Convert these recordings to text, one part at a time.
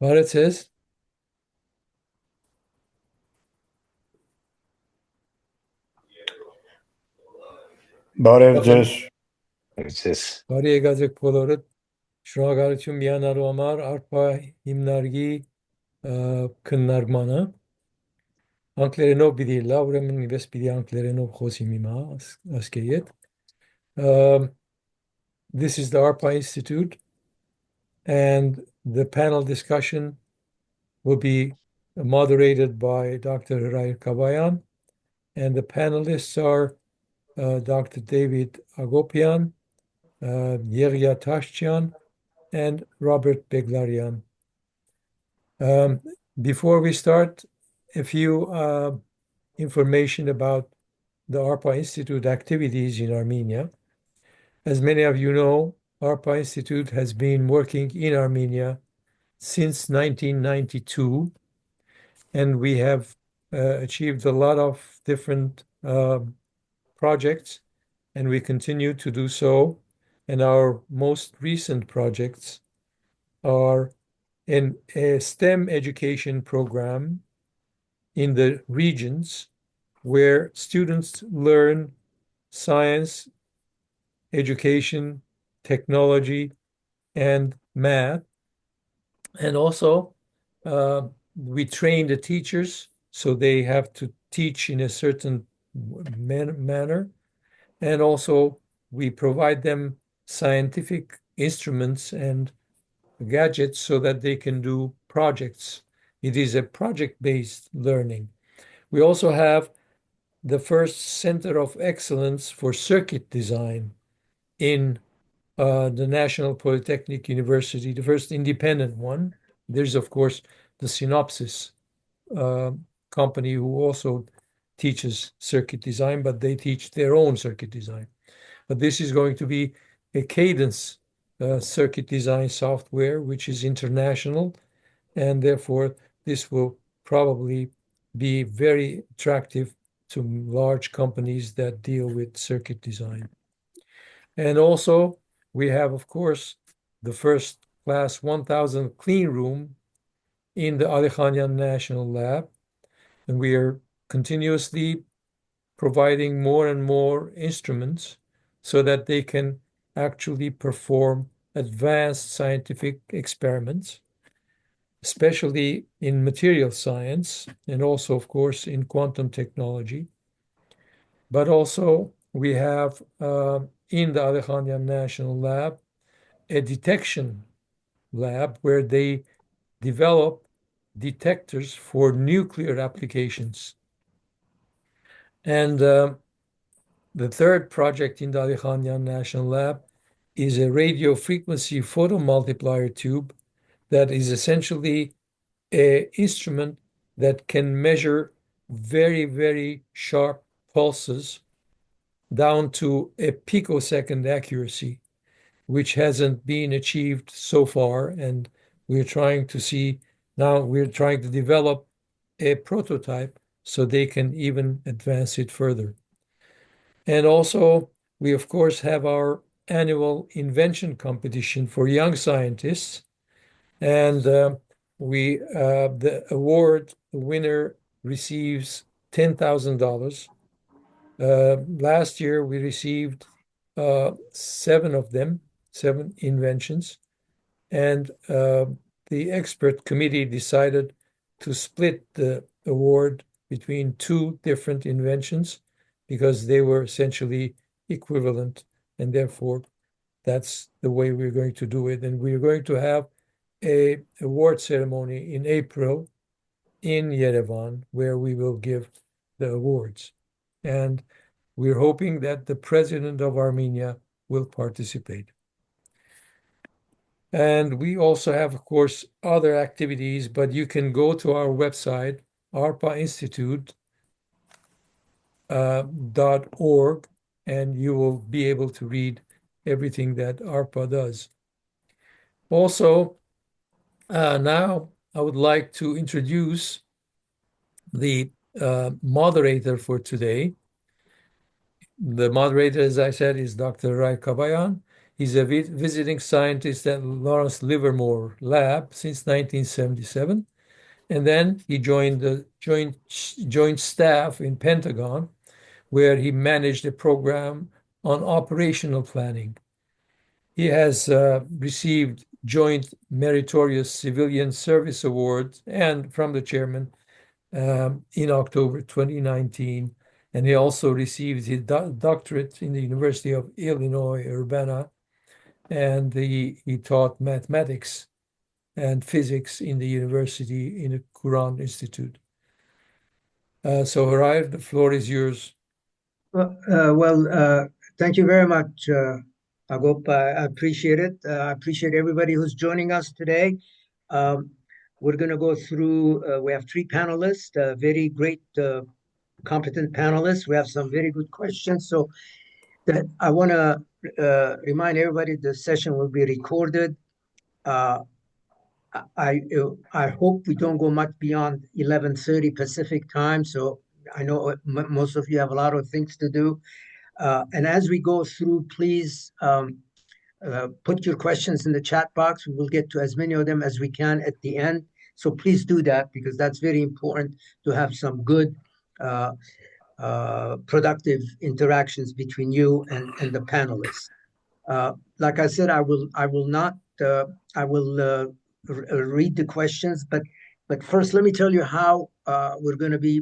What it says? Բարև Եղել ձեզ։ It's բարի եկած եք բոլորդ։ Շնորհակալություն միանալու համար ARPA հիմնարկի քննարկմանը։ Անգլերենով պիտի լա, ուրեմն ես պիտի անգլերենով խոսիմ հիմա, ասկե հետ։ This is the ARPA Institute, and the panel discussion will be moderated by Dr. Hriar Cabayan, and the panelists are Dr. David Akopyan, Yeghia Tashjian, and Robert Beglaryan. Before we start, a few information about the ARPA Institute activities in Armenia. As many of you know, ARPA Institute has been working in Armenia since 1992, and we have achieved a lot of different projects, and we continue to do so. And our most recent projects are in a STEM education program in the regions where students learn science, education, technology, and math. And also, we train the teachers, so they have to teach in a certain manner. And also, we provide them scientific instruments and gadgets so that they can do projects. It is a project-based learning. We also have the first Center of Excellence for Circuit Design in the National Polytechnic University, the first independent one. There's, of course, the Synopsys company who also teaches circuit design, but they teach their own circuit design. But this is going to be a Cadence circuit design software, which is international, and therefore this will probably be very attractive to large companies that deal with circuit design. And also, we have, of course, the first class 1000 clean room in the Azerbaijan National Lab, and we are continuously providing more and more instruments so that they can actually perform advanced scientific experiments, especially in material science and also, of course, in quantum technology. But also, we have in the Azerbaijan National Lab a detection lab where they develop detectors for nuclear applications. And the third project in the Azerbaijan National Lab is a radio frequency photomultiplier tube that is essentially an instrument that can measure very, very sharp pulses down to a picosecond accuracy, which hasn't been achieved so far. And we're trying to see now, we're trying to develop a prototype so they can even advance it further. And also, we, of course, have our annual invention competition for young scientists. And the award winner receives $10,000. Last year, we received 7 inventions. And the expert committee decided to split the award between 2 different inventions because they were essentially equivalent. And therefore, that's the way we're going to do it. And we're going to have an award ceremony in April in Yerevan, where we will give the awards. And we're hoping that the president of Armenia will participate. And we also have, of course, other activities, but you can go to our website, arpainstitute.org, and you will be able to read everything that ARPA does. Also, now I would like to introduce the moderator for today. The moderator, as I said, is Dr. Hriar Cabayan. He's a visiting scientist at Lawrence Livermore Lab since 1977. And then he joined the joint staff in Pentagon, where he managed a program on operational planning. He has received Joint Meritorious Civilian Service Awards and from the chairman in October 2019. And he also received his doctorate in the University of Illinois, Urbana, and he taught mathematics and physics in the university in the Quran Institute. So, Hriar, the floor is yours. Thank you very much, Agop. I appreciate it. I appreciate everybody who's joining us today. We're going to go through, we have three panelists, very great, competent panelists. We have some very good questions. So I want to remind everybody the session will be recorded. I hope we don't go much beyond 11:30 Pacific time. So I know most of you have a lot of things to do. And as we go through, please put your questions in the chat box. We will get to as many of them as we can at the end. So please do that, because that's very important to have some good, productive interactions between you and the panelists. Like I said, I will read the questions, but first let me tell you how we're going to be.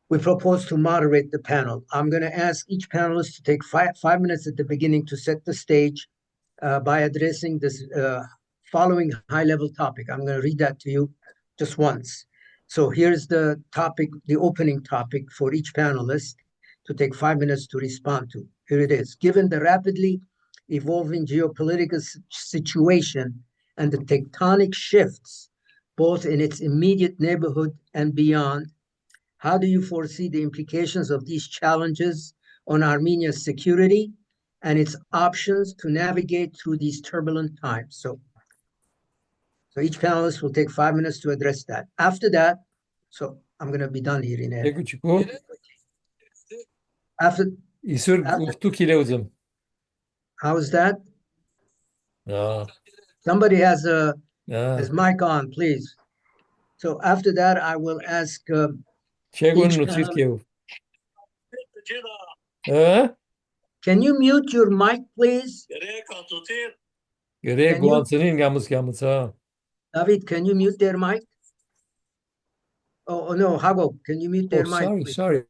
We propose to moderate the panel. I'm going to ask each panelist to take five minutes at the beginning to set the stage by addressing this following high-level topic. I'm going to read that to you just once. So here's the topic, the opening topic for each panelist to take 5 minutes to respond to. Here it is. Given the rapidly evolving geopolitical situation and the tectonic shifts, both in its immediate neighborhood and beyond, how do you foresee the implications of these challenges on Armenia's security and its options to navigate through these turbulent times? So each panelist will take 5 minutes to address that. After that, so I'm going to be done here in a After how is that? Somebody has his mic on, please. So after that, I will ask can you mute your mic, please? David, can you mute their mic? Oh no, Hago, can you mute their mic, please? Sorry.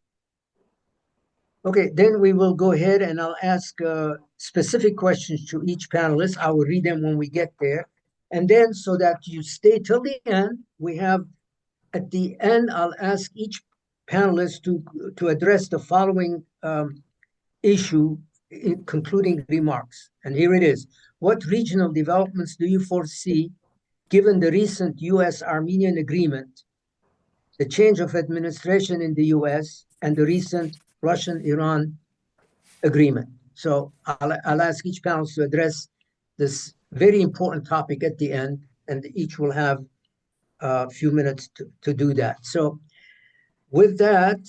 Okay, then we will go ahead and I'll ask specific questions to each panelist. I will read them when we get there. And then so that you stay till the end, we have at the end, I'll ask each panelist to address the following issue in concluding remarks. And here it is. What regional developments do you foresee given the recent US-Armenian agreement, the change of administration in the US, and the recent Russian-Iran agreement? So I'll ask each panelist to address this very important topic at the end, and each will have a few minutes to do that. So with that,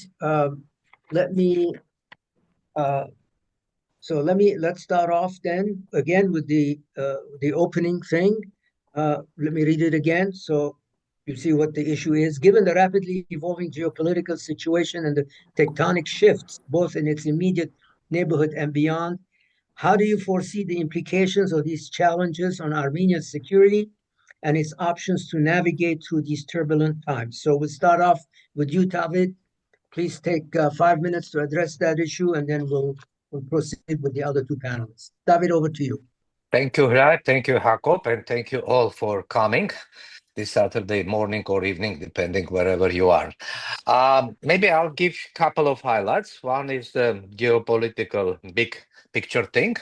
let's start off then again with the opening thing. Let me read it again so you see what the issue is. Given the rapidly evolving geopolitical situation and the tectonic shifts, both in its immediate neighborhood and beyond, how do you foresee the implications of these challenges on Armenia's security and its options to navigate through these turbulent times? So we'll start off with you, David. Please take 5 minutes to address that issue, and then we'll proceed with the other two panelists. David, over to you. Thank you, Hriar. Thank you, Jacob, and thank you all for coming this Saturday morning or evening, depending wherever you are. Maybe I'll give a couple of highlights. One is the geopolitical big picture thing,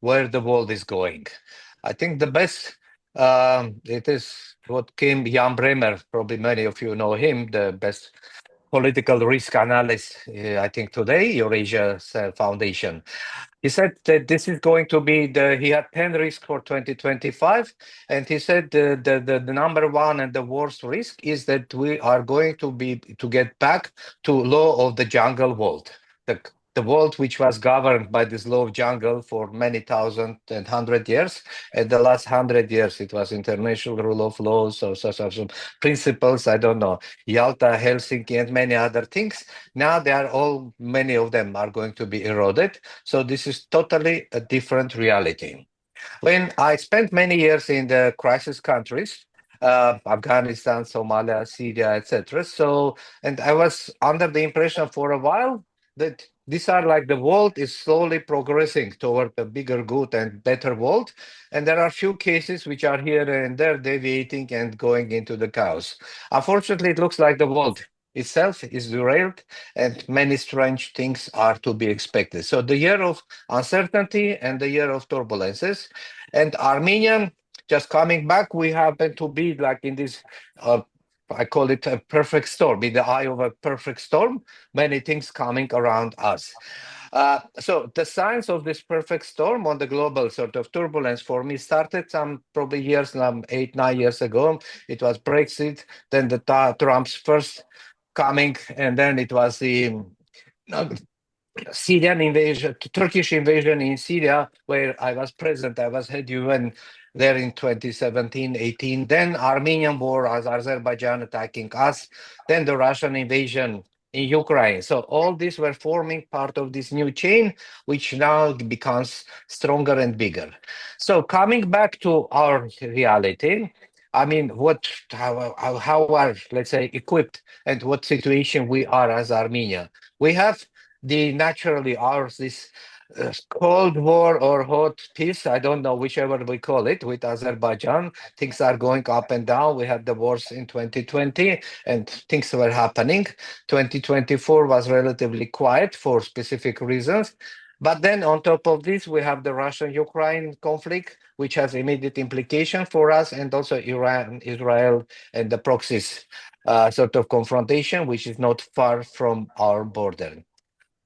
where the world is going. I think the best, it is what Jan Bremer, probably many of you know him, the best political risk analyst, I think today, Eurasia Foundation. He said that this is going to be he had 10 risks for 2025. And he said the number one and the worst risk is that we are going to get back to law of the jungle world. The the world which was governed by this law of jungle for many thousand and 100 years. And the last 100 years, it was international rule of law, so some principles, I don't know, Yalta, Helsinki, and many other things. Now they are all, many of them are going to be eroded. So this is totally a different reality. When I spent many years in the crisis countries, Afghanistan, Somalia, Syria, etc. So, and I was under the impression for a while that these are like the world is slowly progressing toward a bigger good and better world. And there are few cases which are here and there deviating and going into the chaos. Unfortunately, it looks like the world itself is derailed and many strange things are to be expected. So the year of uncertainty and the year of turbulences. And Armenia, just coming back, we happen to be like in this, I call it a perfect storm, in the eye of a perfect storm, many things coming around us. So the signs of this perfect storm on the global sort of turbulence for me started some probably years now, 8-9 years ago. It was Brexit, then the Trump's first coming, and then it was the Syrian invasion, Turkish invasion in Syria, where I was present. I was head UN there in 2017, 18. Then Armenian war as Azerbaijan attacking us. Then the Russian invasion in Ukraine. So all these were forming part of this new chain, which now becomes stronger and bigger. So coming back to our reality, I mean, how are, let's say, equipped and what situation we are as Armenia? We have naturally ours this Cold War or hot peace, I don't know, whichever we call it, with Azerbaijan. Things are going up and down. We had the wars in 2020 and things were happening. 2024 was relatively quiet for specific reasons. But then on top of this, we have the Russian-Ukraine conflict, which has immediate implication for us, and also Iran, Israel, and the proxies sort of confrontation, which is not far from our border.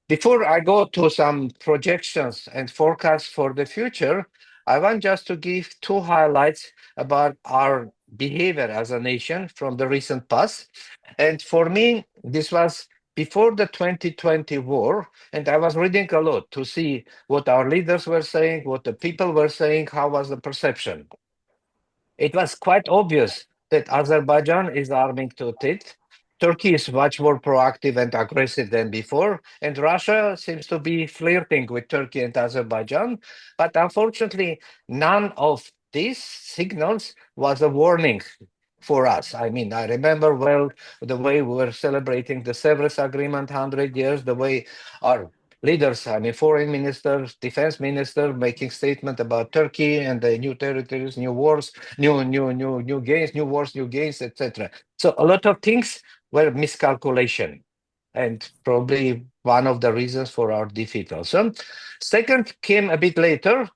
Before I go to some projections and forecasts for the future, I want just to give two highlights about our behavior as a nation from the recent past. And for me, this was before the 2020 war, and I was reading a lot to see what our leaders were saying, what the people were saying, how was the perception. It was quite obvious that Azerbaijan is arming to teeth. Turkey is much more proactive and aggressive than before, and Russia seems to be flirting with Turkey and Azerbaijan. But unfortunately, none of these signals was a warning for us. I mean, I remember well the way we were celebrating the Sevres Agreement 100 years, the way our leaders, I mean, foreign ministers, defense minister, making statement about Turkey and the new territories, new wars, new gains, new wars, new gains, etc. So a lot of things were miscalculation, and probably one of the reasons for our defeat also. Second came a bit later.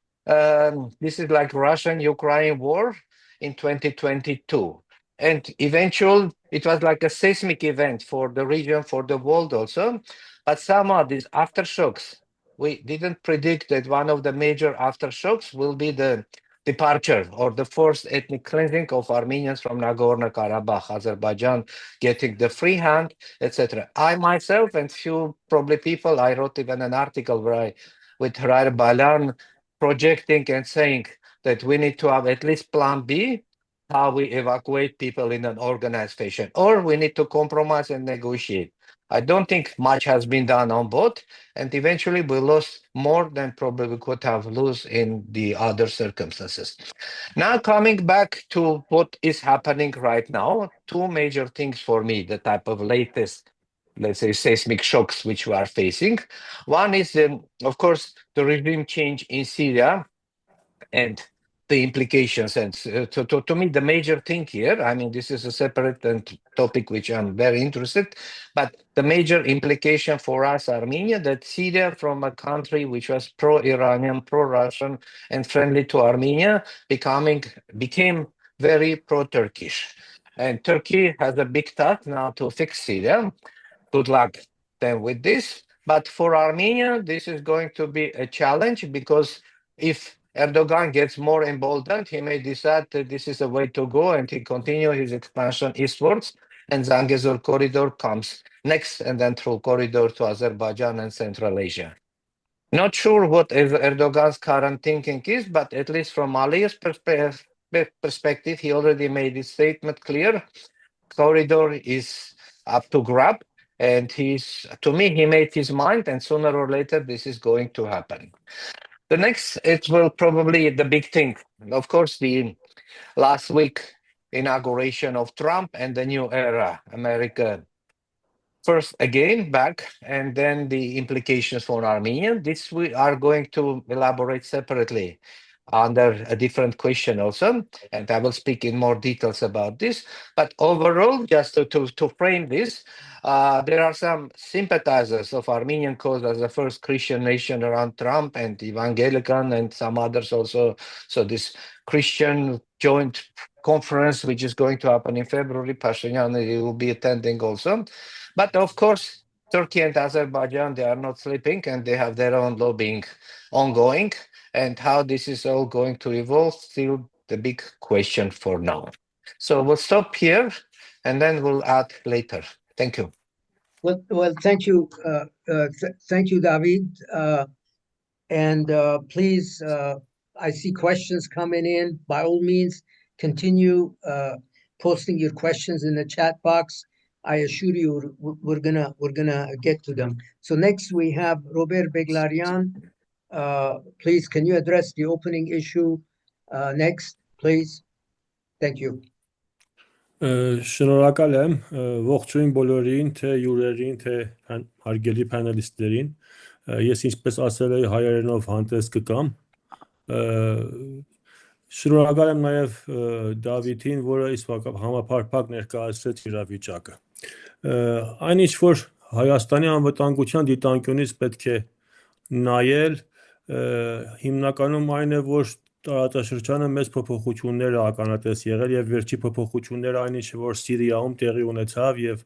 This is like Russian-Ukraine war in 2022. And eventually, it was like a seismic event for the region, for the world also. But somehow these aftershocks, we didn't predict that one of the major aftershocks will be the departure or the forced ethnic cleansing of Armenians from Nagorno-Karabakh, Azerbaijan, getting the free hand, etc. I myself and few probably people, I wrote even an article where with Hriar projecting and saying that we need to have at least plan B, how we evacuate people in an organized fashion, or we need to compromise and negotiate. I don't think much has been done on both, and eventually we lost more than probably we could have lost in the other circumstances. Now coming back to what is happening right now, two major things for me, the type of latest, let's say, seismic shocks which we are facing. One is, of course, the regime change in Syria and the implications. And to me, the major thing here, I mean, this is a separate topic which I'm very interested, but the major implication for us, Armenia, that Syria from a country which was pro-Iranian, pro-Russian, and friendly to Armenia, became very pro-Turkish. And Turkey has a big task now to fix Syria. Good luck then with this. But for Armenia, this is going to be a challenge, because if Erdogan gets more emboldened, he may decide that this is a way to go and he continue his expansion eastwards. and Zangezur Corridor comes next, and then through corridor to Azerbaijan and Central Asia. Not sure what Erdogan's current thinking is, but at least from Ali's perspective, he already made his statement clear. Corridor is up to grab, and to me, he made his mind, and sooner or later, this is going to happen. The next, it will probably the big thing. Of course, the last week inauguration of Trump and the new era, America first again back, and then the implications for Armenia. This we are going to elaborate separately under a different question also, and I will speak in more details about this. But overall, just to frame this, there are some sympathizers of Armenian cause as the first Christian nation around Trump and Evangelical and some others also. So this Christian joint conference, which is going to happen in February, Pashinian will be attending also. But of course, Turkey and Azerbaijan, they are not sleeping and they have their own lobbying ongoing. And how this is all going to evolve, still the big question for now. So we'll stop here and then we'll add later. Thank you. Well, thank you. Thank you, David. Please, I see questions coming in. By all means, continue posting your questions in the chat box. I assure you, we're gonna get to them. So next we have Robert Beglaryan. Please, can you address the opening issue next, please? Thank you. Շնորհակալ եմ, ողջույն բոլորին, թե յուրերին, թե հարգելի panelistներին։ Ես ինչպես ասել էի հայերենով հանդես կգամ։ Շնորհակալ եմ նաև Դավիթին, որը իսկական համապարփակ ներկայացրեց իրավիճակը։ Այնինչ որ Հայաստանի անվտանգության դիտանկյունից պետք է նայել, հիմնականում այն է, որ տարածաշրջանը մեծ փոփոխություններ է ականատես եղել եւ վերջի փոփոխությունները այնինչ որ Սիրիայում տեղի ունեցավ եւ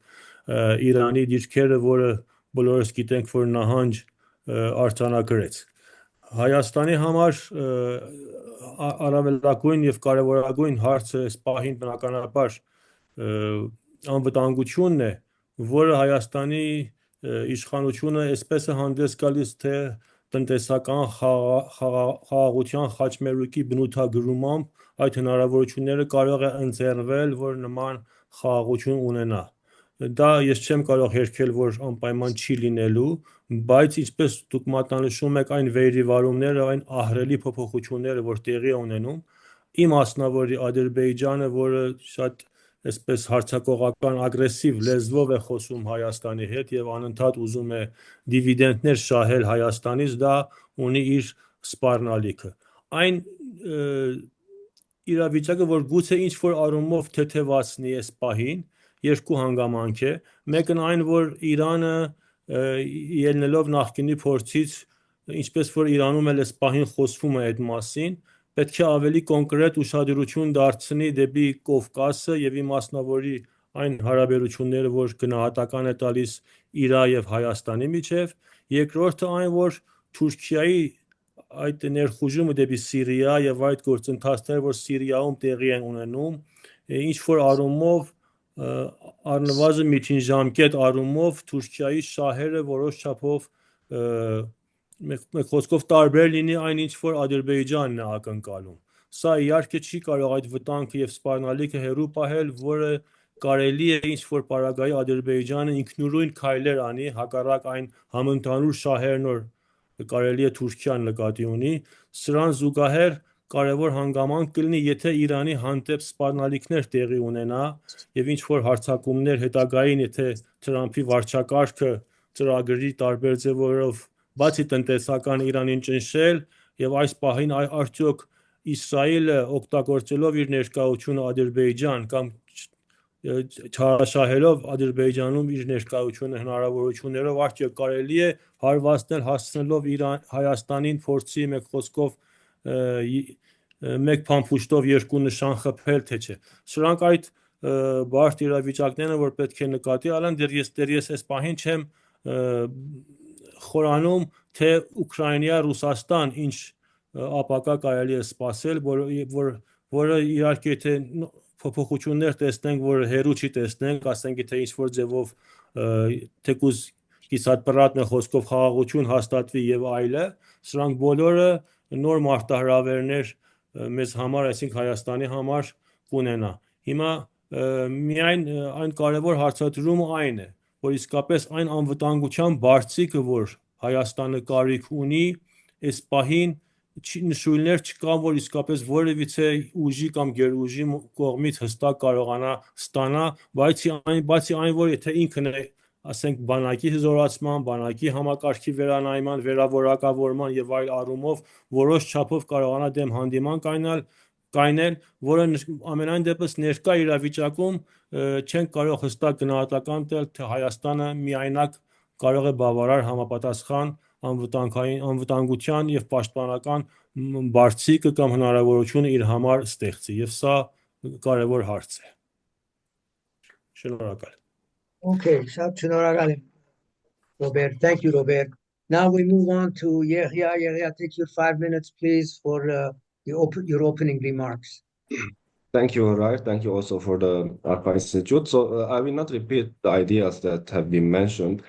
Իրանի դիրքերը, որը բոլորս գիտենք, որ նահանջ արձանագրեց։ Հայաստանի համար առավելագույն եւ կարեւորագույն հարցը այս պահին բնականաբար անվտանգությունն է, որը Հայաստանի իշխանությունը այսպես է հանդես գալիս, թե տնտեսական խաղաղության խաչմերուկի բնութագրումամբ այդ հնարավորությունները կարող է ընձեռվել, որ նման խաղաղություն ունենա։ Դա ես չեմ կարող հերքել, որ անպայման չի լինելու, բայց ինչպես դուք մատնանշում եք այն վերիվարումները, այն ահռելի փոփոխությունները, որ տեղի ունենում, իմ մասնավորի Ադրբեջանը, որը շատ այսպես հարձակողական ագրեսիվ լեզվով է խոսում Հայաստանի հետ եւ անընդհատ ուզում է դիվիդենդներ շահել Հայաստանից, դա ունի իր սպառնալիքը։ Այն իրավիճակը, որ գուցե ինչ որ առումով թեթևացնի այս պահին, երկու հանգամանք է։ Մեկն այն, որ Իրանը ելնելով նախկինի փորձից, ինչպես որ Իրանում էլ այս պահին խոսվում է այդ մասին, պետք է ավելի կոնկրետ ուշադրություն դարձնի դեպի Կովկասը եւ ի մասնավորի այն հարաբերությունները, որ գնահատական է տալիս Իրա եւ Հայաստանի միջև, երկրորդը այն, որ Թուրքիայի այդ ներխուժումը դեպի Սիրիա եւ այդ գործընթացները, որ Սիրիայում տեղի են ունենում, ինչ որ առումով առնվազն միջինժամկետ առումով Թուրքիայի շահերը որոշ չափով մեկ խոսքով տարբեր լինի այն ինչ որ Ադրբեջանն է ակնկալում։ Սա իհարկե չի կարող այդ վտանգը եւ սպառնալիքը հեռու պահել, որը կարելի է ինչ որ պարագայի Ադրբեջանը ինքնուրույն քայլեր անի, հակառակ այն համընդհանուր շահերն որ կարելի է Թուրքիան նկատի ունի, սրան զուգահեռ կարևոր հանգամանք կլինի, եթե Իրանի հանդեպ սպառնալիքներ տեղի ունենա եւ ինչ որ հարձակումներ հետագային, եթե Թրամփի վարչակարգը ծրագրի տարբեր ձևերով բացի տնտեսական Իրանին ճնշել եւ այս պահին արդյոք Իսրայելը օգտագործելով իր ներկայությունը Ադրբեջան կամ չարաշահելով Ադրբեջանում իր ներկայությունը հնարավորություններով արդյոք կարելի է հարվածնել հասցնելով Հայաստանին փորձի մեկ խոսքով մեկ փամփուշտով երկու նշան խփել թե չէ։ Սրանք այդ բարդ իրավիճակներն որ պետք է նկատի առան, դեռ ես այս պահին չեմ խորանում, թե Ուկրաինա Ռուսաստան ինչ ապակա կարելի է սպասել, որը իհարկե եթե փոփոխություններ տեսնենք, որ հերու չի տեսնենք, ասենք թե ինչ-որ ձևով թեկուզ կիսատպրատ խոսքով խաղաղություն հաստատվի եւ այլը, սրանք բոլորը նոր մարտահրավերներ մեզ համար, այսինքն Հայաստանի համար կունենա։ Հիմա միայն այն կարևոր հարցադրումը այն է, որ իսկապես այն անվտանգության բարձիկը, որ Հայաստանը կարիք ունի, այս պահին նշույլներ չկան, որ իսկապես որևիցե ուժի կամ գերուժի կողմից հստակ կարողանա ստանա, բացի այն, որ եթե ինքն է, ասենք, բանակի հզորացման, բանակի համակարգի վերանայման, վերավորակավորման եւ այլ առումով որոշ չափով կարողանա դեմ հանդիման կայնել, որը ամենայն դեպս ներկա իրավիճակում չեն կարող հստակ գնահատական տալ, թե Հայաստանը միայնակ կարող է բավարար համապատասխան անվտանգության եւ պաշտպանական բարձիկը կամ հնարավորությունը իր համար ստեղծի, եւ սա կարևոր հարց է։ Շնորհակալ։ Okay, շնորհակալ եմ, Robert. Thank you, Robert. Now we move on to Yeghia. Yeghia, take your 5 minutes, please, for your opening remarks. Thank you, Hriar. Thank you also for the ARPA Institute. So I will not repeat the ideas that have been mentioned.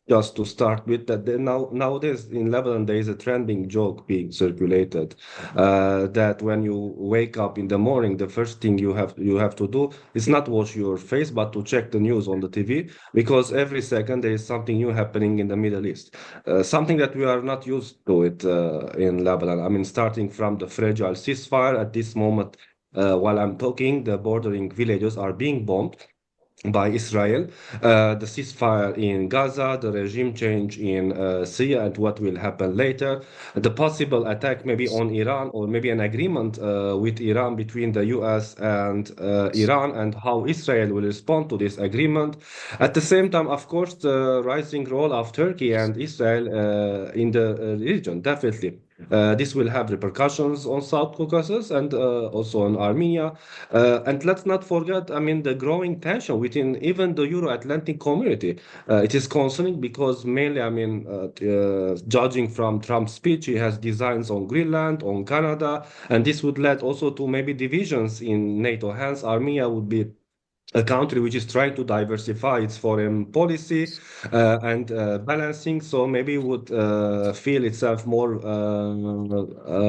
Just to start with, that nowadays in Lebanon there is a trending joke being circulated that when you wake up in the morning, the first thing you have to do is not wash your face, but to check the news on the TV, because every second there is something new happening in the Middle East, something that we are not used to it in Lebanon. I mean, starting from the fragile ceasefire at this moment, while I'm talking, the bordering villages are being bombed by Israel, the ceasefire in Gaza, the regime change in Syria, and what will happen later, the possible attack maybe on Iran, or maybe an agreement with Iran between the US and Iran, and how Israel will respond to this agreement. At the same time, of course, the rising role of Turkey and Israel in the region, definitely. This will have repercussions on South Caucasus and also on Armenia. And let's not forget, I mean, the growing tension within even the Euro-Atlantic community. It is concerning because mainly, I mean, judging from Trump's speech, he has designs on Greenland, on Canada, and this would lead also to maybe divisions in NATO. Hence, Armenia would be a country which is trying to diversify its foreign policy and balancing, so maybe would feel itself more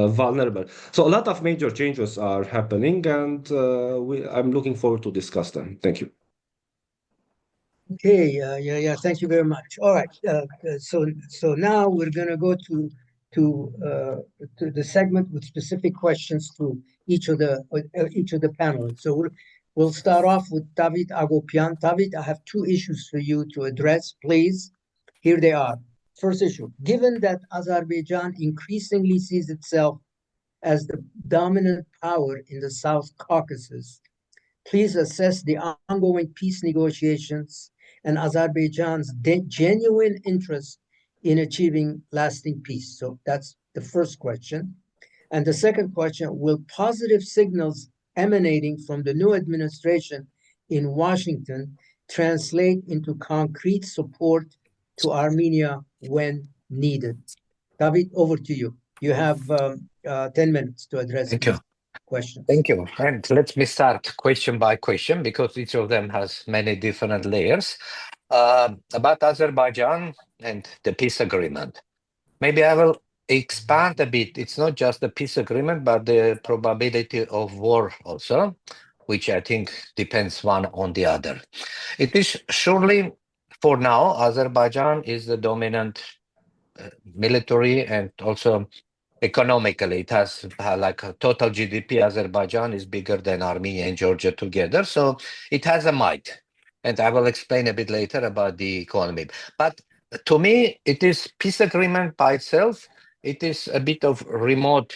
vulnerable. So a lot of major changes are happening, and I'm looking forward to discuss them. Thank you. Okay, yeah, thank you very much. All right, so now we're going to go to the segment with specific questions to each of the panelists. So we'll start off with David Akopyan. David, I have 2 issues for you to address, please. Here they are. First issue: given that Azerbaijan increasingly sees itself as the dominant power in the South Caucasus, please assess the ongoing peace negotiations and Azerbaijan's genuine interest in achieving lasting peace. So that's the first question. And the second question: will positive signals emanating from the new administration in Washington translate into concrete support to Armenia when needed? David, over to you. You have 10 minutes to address questions. Thank you. And let me start question by question, because each of them has many different layers. About Azerbaijan and the peace agreement. Maybe I will expand a bit. It's not just the peace agreement, but the probability of war also, which I think depends one on the other. It is surely, for now, Azerbaijan is the dominant military and also economically. It has like a total GDP. Azerbaijan is bigger than Armenia and Georgia together. So it has a might. And I will explain a bit later about the economy. But to me, it is peace agreement by itself. It is a bit of remote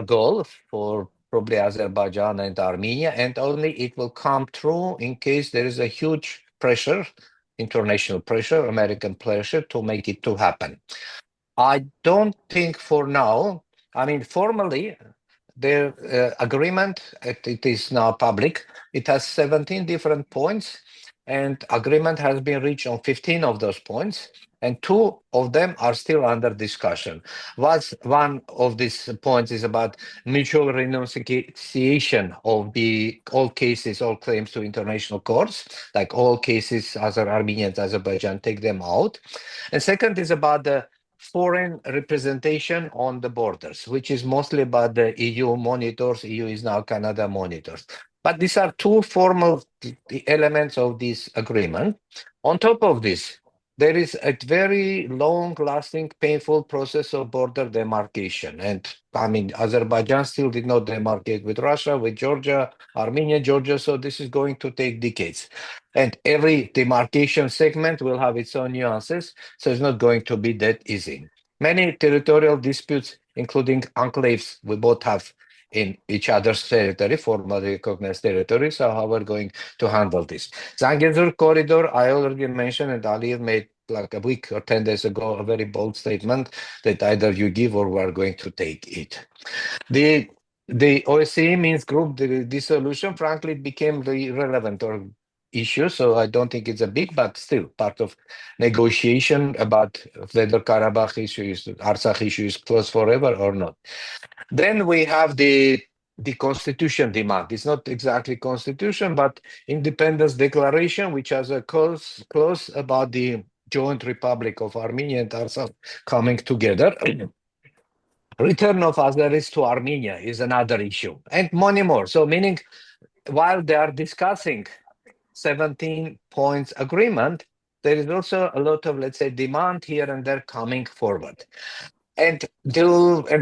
goal for probably Azerbaijan and Armenia, and only it will come true in case there is a huge pressure, international pressure, American pressure to make it to happen. I don't think for now, I mean, formally, their agreement, it is now public. It has 17 different points, and agreement has been reached on 15 of those points. and two of them are still under discussion. One of these points is about mutual renunciation of all cases, all claims to international courts, like all cases, Armenians, Azerbaijan, take them out. And second is about the foreign representation on the borders, which is mostly about the EU monitors. EU is now Canada monitors. But these are two formal elements of this agreement. On top of this, there is a very long-lasting, painful process of border demarcation. And I mean, Azerbaijan still did not demarcate with Russia, with Georgia, Armenia, Georgia. So this is going to take decades. And every demarcation segment will have its own nuances. So it's not going to be that easy. Many territorial disputes, including enclaves, we both have in each other's territory, formally recognized territory. So how we're going to handle this? Zangezur Corridor, I already mentioned, and Aliyev made like a week or 10 days ago a very bold statement that either you give or we're going to take it. The OSCE means group dissolution, frankly, it became the irrelevant or issue, so I don't think it's a big, but still part of negotiation about whether Karabakh issue is, Artsakh issue is closed forever or not. Then we have the constitution demand. It's not exactly constitution, but independence declaration, which has a clause about the joint republic of Armenia and Artsakh coming together. Return of Azeris to Armenia is another issue, and many more. So meaning, while they are discussing 17 points agreement, there is also a lot of, let's say, demand here and there coming forward. And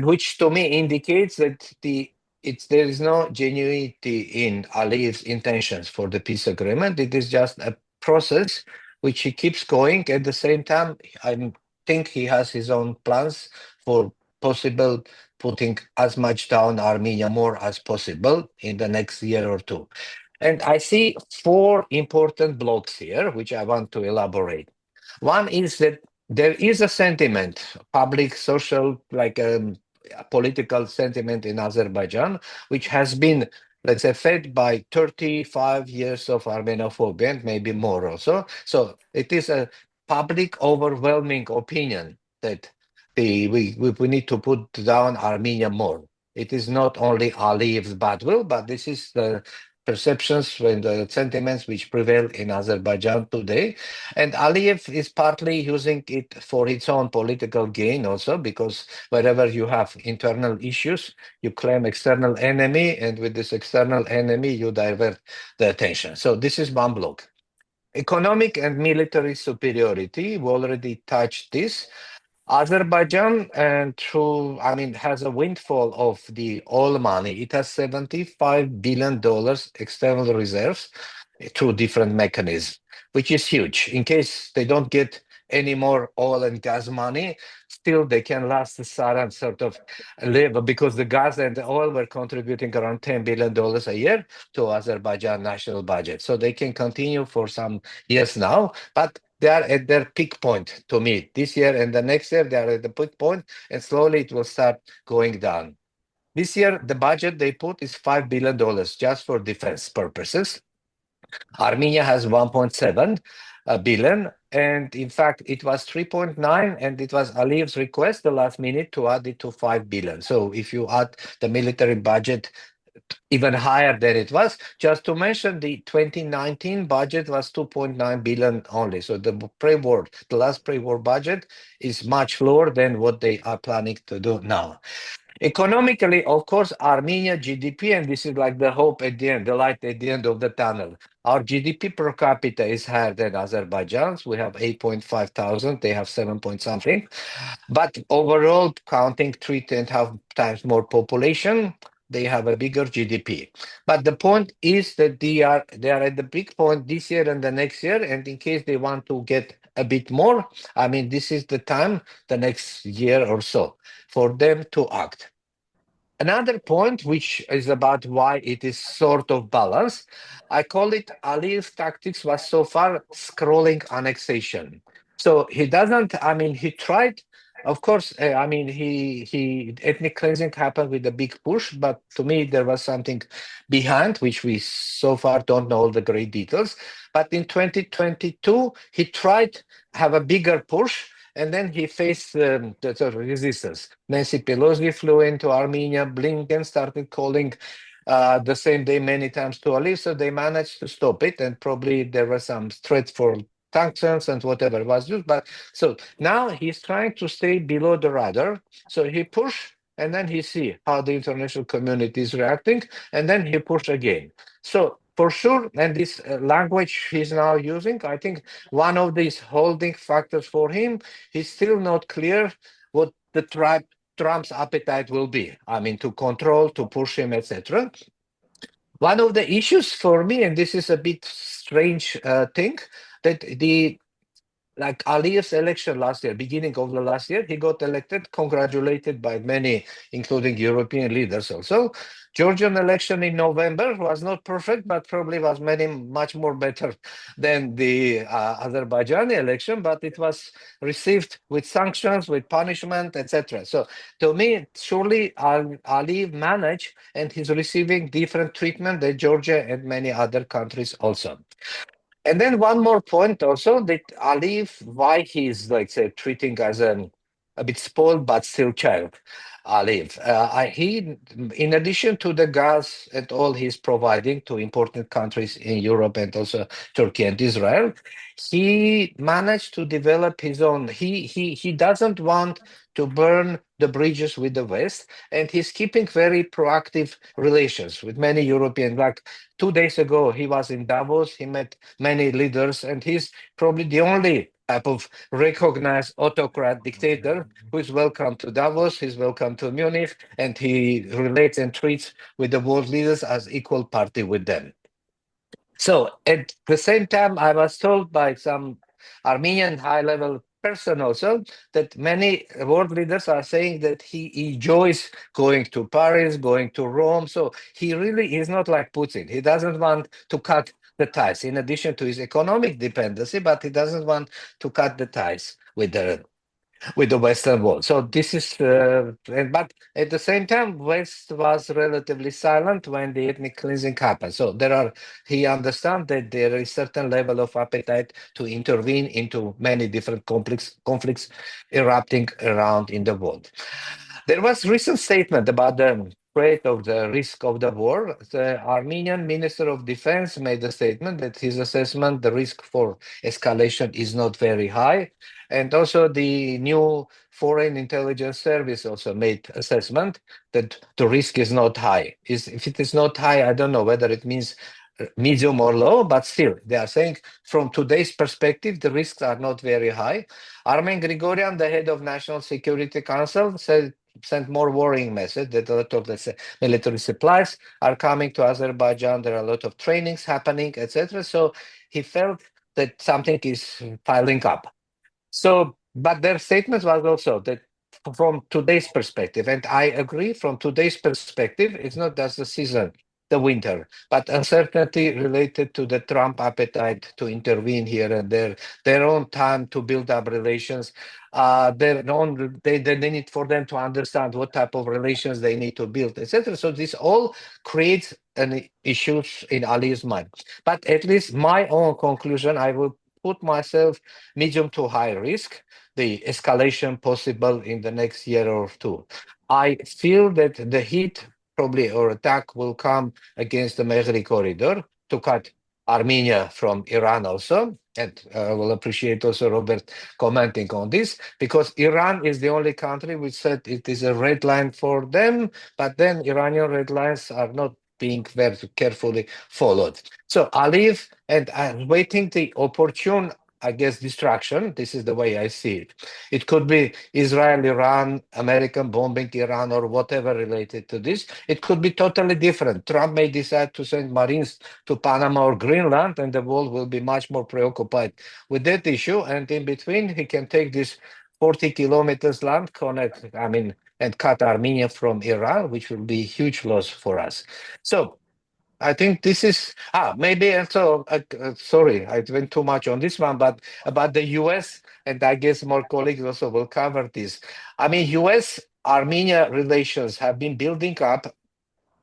which to me indicates that there is no genuinity in Aliyev's intentions for the peace agreement. It is just a process which he keeps going. At the same time, I think he has his own plans for possible putting as much down Armenia more as possible in the next year or two. And I see four important blocks here, which I want to elaborate. One is that there is a sentiment, public, social, like political sentiment in Azerbaijan, which has been, let's say, fed by 35 years of Armenophobia, and maybe more also. So it is a public overwhelming opinion that we need to put down Armenia more. It is not only Aliyev's bad will, but this is the perceptions and the sentiments which prevail in Azerbaijan today. And Aliyev is partly using it for its own political gain also, because wherever you have internal issues, you claim external enemy, and with this external enemy, you divert the attention. So this is one block. Economic and military superiority, we already touched this. Azerbaijan has a windfall of the oil money. It has $75 billion external reserves through different mechanisms, which is huge. In case they don't get any more oil and gas money, still they can last the Saran sort of live, because the gas and the oil were contributing around $10 billion a year to Azerbaijan national budget. So they can continue for some years now, but they are at their peak point to me. This year and the next year, they are at the peak point, and slowly it will start going down. This year, the budget they put is $5 billion just for defense purposes. Armenia has 1.7 billion, and in fact, it was 3.9, and it was Aliyev's request the last minute to add it to 5 billion. So if you add the military budget even higher than it was, just to mention, the 2019 budget was 2.9 billion only. So the last pre-war budget is much lower than what they are planning to do now. Economically, of course, Armenia GDP, and this is like the hope at the end, the light at the end of the tunnel. Our GDP per capita is higher than Azerbaijan's. We have 8.5 thousand, they have 7 point something. But overall, counting 3.5 times more population, they have a bigger GDP. But the point is that they are at the big point this year and the next year, and in case they want to get a bit more, I mean, this is the time, the next year or so, for them to act. Another point, which is about why it is sort of balanced, I call it Aliyev's tactics was so far scrolling annexation. So he doesn't, he tried Of course, I mean, ethnic cleansing happened with a big push, but to me, there was something behind, which we so far don't know all the great details. But in 2022, he tried have a bigger push, and then he faced the resistance. Nancy Pelosi flew into Armenia. Blinken started calling the same day many times to Aliyev, so they managed to stop it, and probably there were some threats for sanctions and whatever was used. But so now he's trying to stay below the radar. So he push and then he see how the international community is reacting, and then he push again. So for sure, and this language he's now using, I think one of these holding factors for him, he's still not clear what the Trump's appetite will be. I mean, to control, to push him, etc. One of the issues for me, and this is a bit strange thing, that like Aliyev's election last year, beginning of the last year, he got elected, congratulated by many, including European leaders also. Georgian election in November was not perfect, but probably was much more better than the Azerbaijani election, but it was received with sanctions, with punishment, etc. So to me, surely Aliyev managed, and he's receiving different treatment than Georgia and many other countries also. And then one more point also, that Aliyev, why he's like say treating as a bit spoiled but still child. Aliyev, he, in addition to the gas and all he's providing to important countries in Europe and also Turkey and Israel, he managed to develop his own. He doesn't want to burn the bridges with the West, and he's keeping very proactive relations with many European. Like 2 days ago, he was in Davos. He met many leaders, and he's probably the only type of recognized autocrat dictator who is welcome to Davos, he's welcome to Munich, and he relates and treats with the world leaders as equal party with them. So at the same time, I was told by some Armenian high-level person also that many world leaders are saying that he enjoys going to Paris, going to Rome. So he really is not like Putin. He doesn't want to cut the ties in addition to his economic dependency, but he doesn't want to cut the ties with the Western world. So this is, but at the same time, West was relatively silent when the ethnic cleansing happened. So he understands that there is certain level of appetite to intervene into many different conflicts erupting around in the world. There was recent statement about the threat of the risk of the war. The Armenian Minister of Defense made a statement that his assessment, the risk for escalation is not very high. And also the new Foreign Intelligence Service also made assessment that the risk is not high. If it is not high, I don't know whether it means medium or low, but still, they are saying from today's perspective, the risks are not very high. Armen Grigorian, the head of National Security Council, sent more worrying message that a lot of, let's say, military supplies are coming to Azerbaijan. There are a lot of trainings happening, etc. So he felt that something is piling up. So, but their statement was also that from today's perspective, and I agree, from today's perspective, it's not just the season, the winter, but uncertainty related to the Trump appetite to intervene here and there, their own time to build up relations, the need for them to understand what type of relations they need to build, etc. So this all creates an issues in Ali's mind. But at least my own conclusion, I will put myself medium to high risk, the escalation possible in the next year or two. I feel that the heat probably or attack will come against the Yeghia corridor to cut Armenia from Iran also. And I will appreciate also Robert commenting on this, because Iran is the only country which said it is a red line for them, but then Iranian red lines are not being very carefully followed. So Aliyev, and I'm waiting the opportune, I guess, distraction. This is the way I see it. It could be Israel, Iran, American bombing Iran, or whatever related to this. It could be totally different. Trump may decide to send Marines to Panama or Greenland, and the world will be much more preoccupied with that issue. And in between, he can take this 40 kilometers land, and cut Armenia from Iran, which will be a huge loss for us. So I think this is maybe also sorry, I went too much on this one, but about the US, and I guess more colleagues also will cover this. I mean, US-Armenia relations have been building up.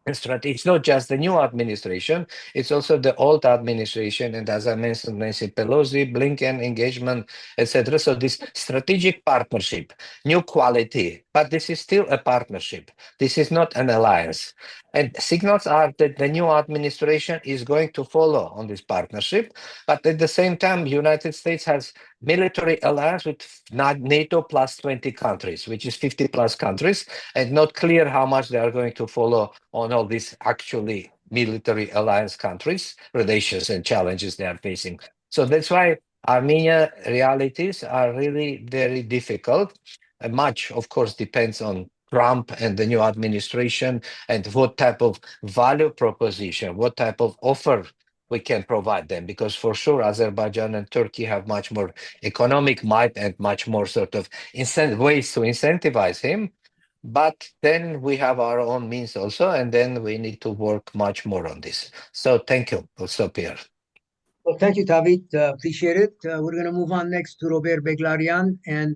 It's not just the new administration, it's also the old administration, and as I mentioned, Nancy Pelosi, Blinken engagement, etc. So this strategic partnership, new quality, but this is still a partnership. This is not an alliance. And signals are that the new administration is going to follow on this partnership, but at the same time, the United States has military alliance with NATO plus 20 countries, which is 50 plus countries, and not clear how much they are going to follow on all these actually military alliance countries, relations and challenges they are facing. So that's why Armenia realities are really very difficult. And much, of course, depends on Trump and the new administration and what type of value proposition, what type of offer we can provide them, because for sure Azerbaijan and Turkey have much more economic might and much more sort of ways to incentivize him. But then we have our own means also, and then we need to work much more on this. So thank you, also Pierre. Well, thank you, Tavit. Appreciate it. We're going to move on next to Robert Beglaryan, and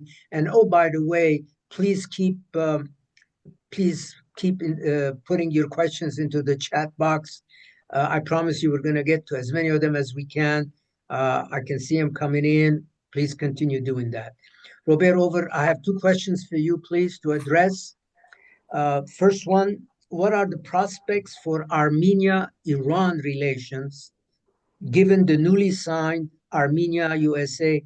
oh, by the way, please keep putting your questions into the chat box. I promise you we're going to get to as many of them as we can. I can see them coming in. Please continue doing that. Robert, I have two questions for you, please, to address. First one, what are the prospects for Armenia-Iran relations given the newly signed Armenia-USA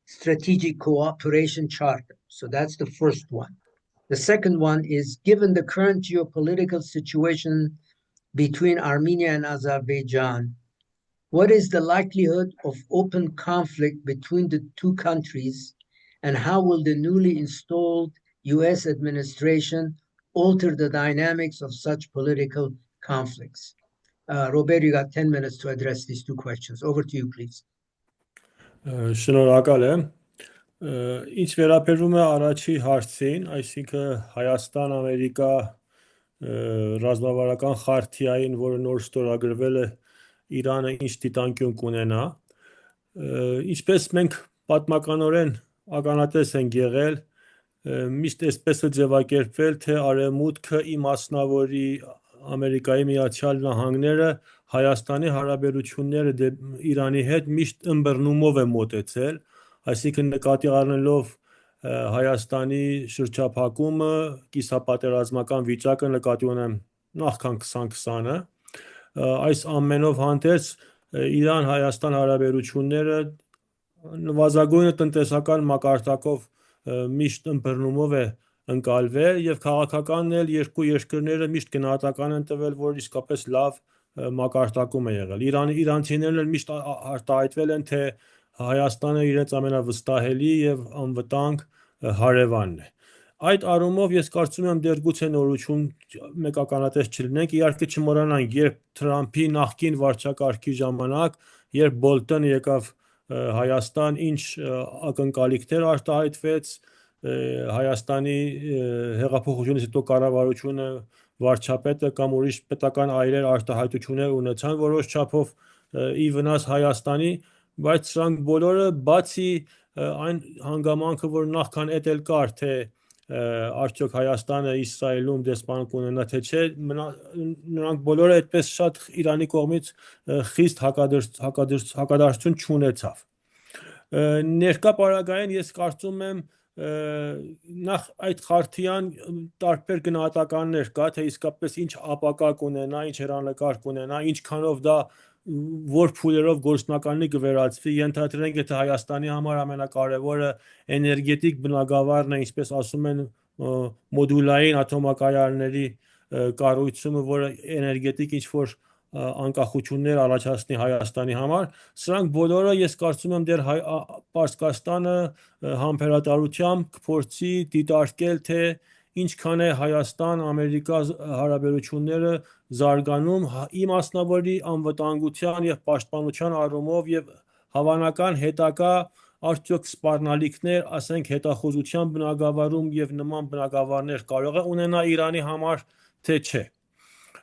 Strategic Cooperation Charter? So that's the first one. The second one is, given the current geopolitical situation between Armenia and Azerbaijan, what is the likelihood of open conflict between the two countries, and how will the newly installed US administration alter the dynamics of such political conflicts? Robert, you got 10 minutes to address these two questions. Over to you, please. Շնորհակալ եմ։ Ինչ վերաբերում է առաջի հարցին, այսինքն Հայաստան-Ամերիկա ռազմավարական խարթիային, որը նոր ստորագրվել է, Իրանը ինչ դիտանկյուն կունենա, ինչպես մենք պատմականորեն ականատես ենք եղել, միշտ այսպես է ձևակերպվել, թե Արևմուտքը իմասնավորի Ամերիկայի Միացյալ Նահանգները Հայաստանի հարաբերությունները Իրանի հետ միշտ ըմբռնումով է մոտեցել, այսինքն նկատի առնելով Հայաստանի շրջափակումը, կիսապատերազմական վիճակը նկատի ունեմ նախքան 2020-ը, այս ամենով հանդերձ Իրան-Հայաստան հարաբերությունները նվազագույնը տնտեսական մակարդակով միշտ ըմբռնումով է ընկալվել եւ քաղաքականն էլ երկու երկրները միշտ գնահատական են տվել, որ իսկապես լավ մակարդակում է եղել։ Իրանցիներն էլ միշտ արտահայտվել են, թե Հայաստանը իրենց ամենավստահելի եւ անվտանգ հարևանն է։ Այդ առումով ես կարծում եմ դեռ գուցե նորություն մեկ ականատես չլինենք, իհարկե չմոռանանք, երբ Թրամփի նախկին վարչակարգի ժամանակ, երբ Բոլտոնը եկավ Հայաստան, ինչ ակնկալիքներ արտահայտվեց, Հայաստանի հեղափոխությունից հետո կառավարությունը, վարչապետը կամ ուրիշ պետական այրեր արտահայտություններ ունեցան որոշ չափով ի վնաս Հայաստանի, բայց սրանք բոլորը բացի այն հանգամանքը, որ նախքան էդ էլ կար, թե արդյոք Հայաստանը Իսրայելում դեսպան կունենա, թե չէ, նրանք բոլորը այդպես շատ Իրանի կողմից խիստ հակադարձություն չունեցավ։ Ներկա պարագային ես կարծում եմ նախ այդ խարթիան տարբեր գնահատականներ կա, թե իսկապես ինչ ապակա կունենա, ինչ հեռանկար կունենա, ինչքանով դա որ փուլերով գործնականի կվերածվի, ենթադրենք, եթե Հայաստանի համար ամենակարևորը էներգետիկ բնագավառն է, ինչպես ասում են, մոդուլային ատոմակայանների կառույցումը, որը էներգետիկ ինչ-որ անկախություններ առաջացնի Հայաստանի համար, սրանք բոլորը ես կարծում եմ դեռ Պարսկաստանը համբերատարությամբ կփորձի դիտարկել, թե ինչքան է Հայաստան-Ամերիկա հարաբերությունները զարգանում իմասնավորի անվտանգության եւ պաշտպանության առումով եւ հավանական հետագա արդյոք սպառնալիքներ, ասենք հետախուզության բնագավառում եւ նման բնագավառներ կարող է ունենա Իրանի համար, թե չէ։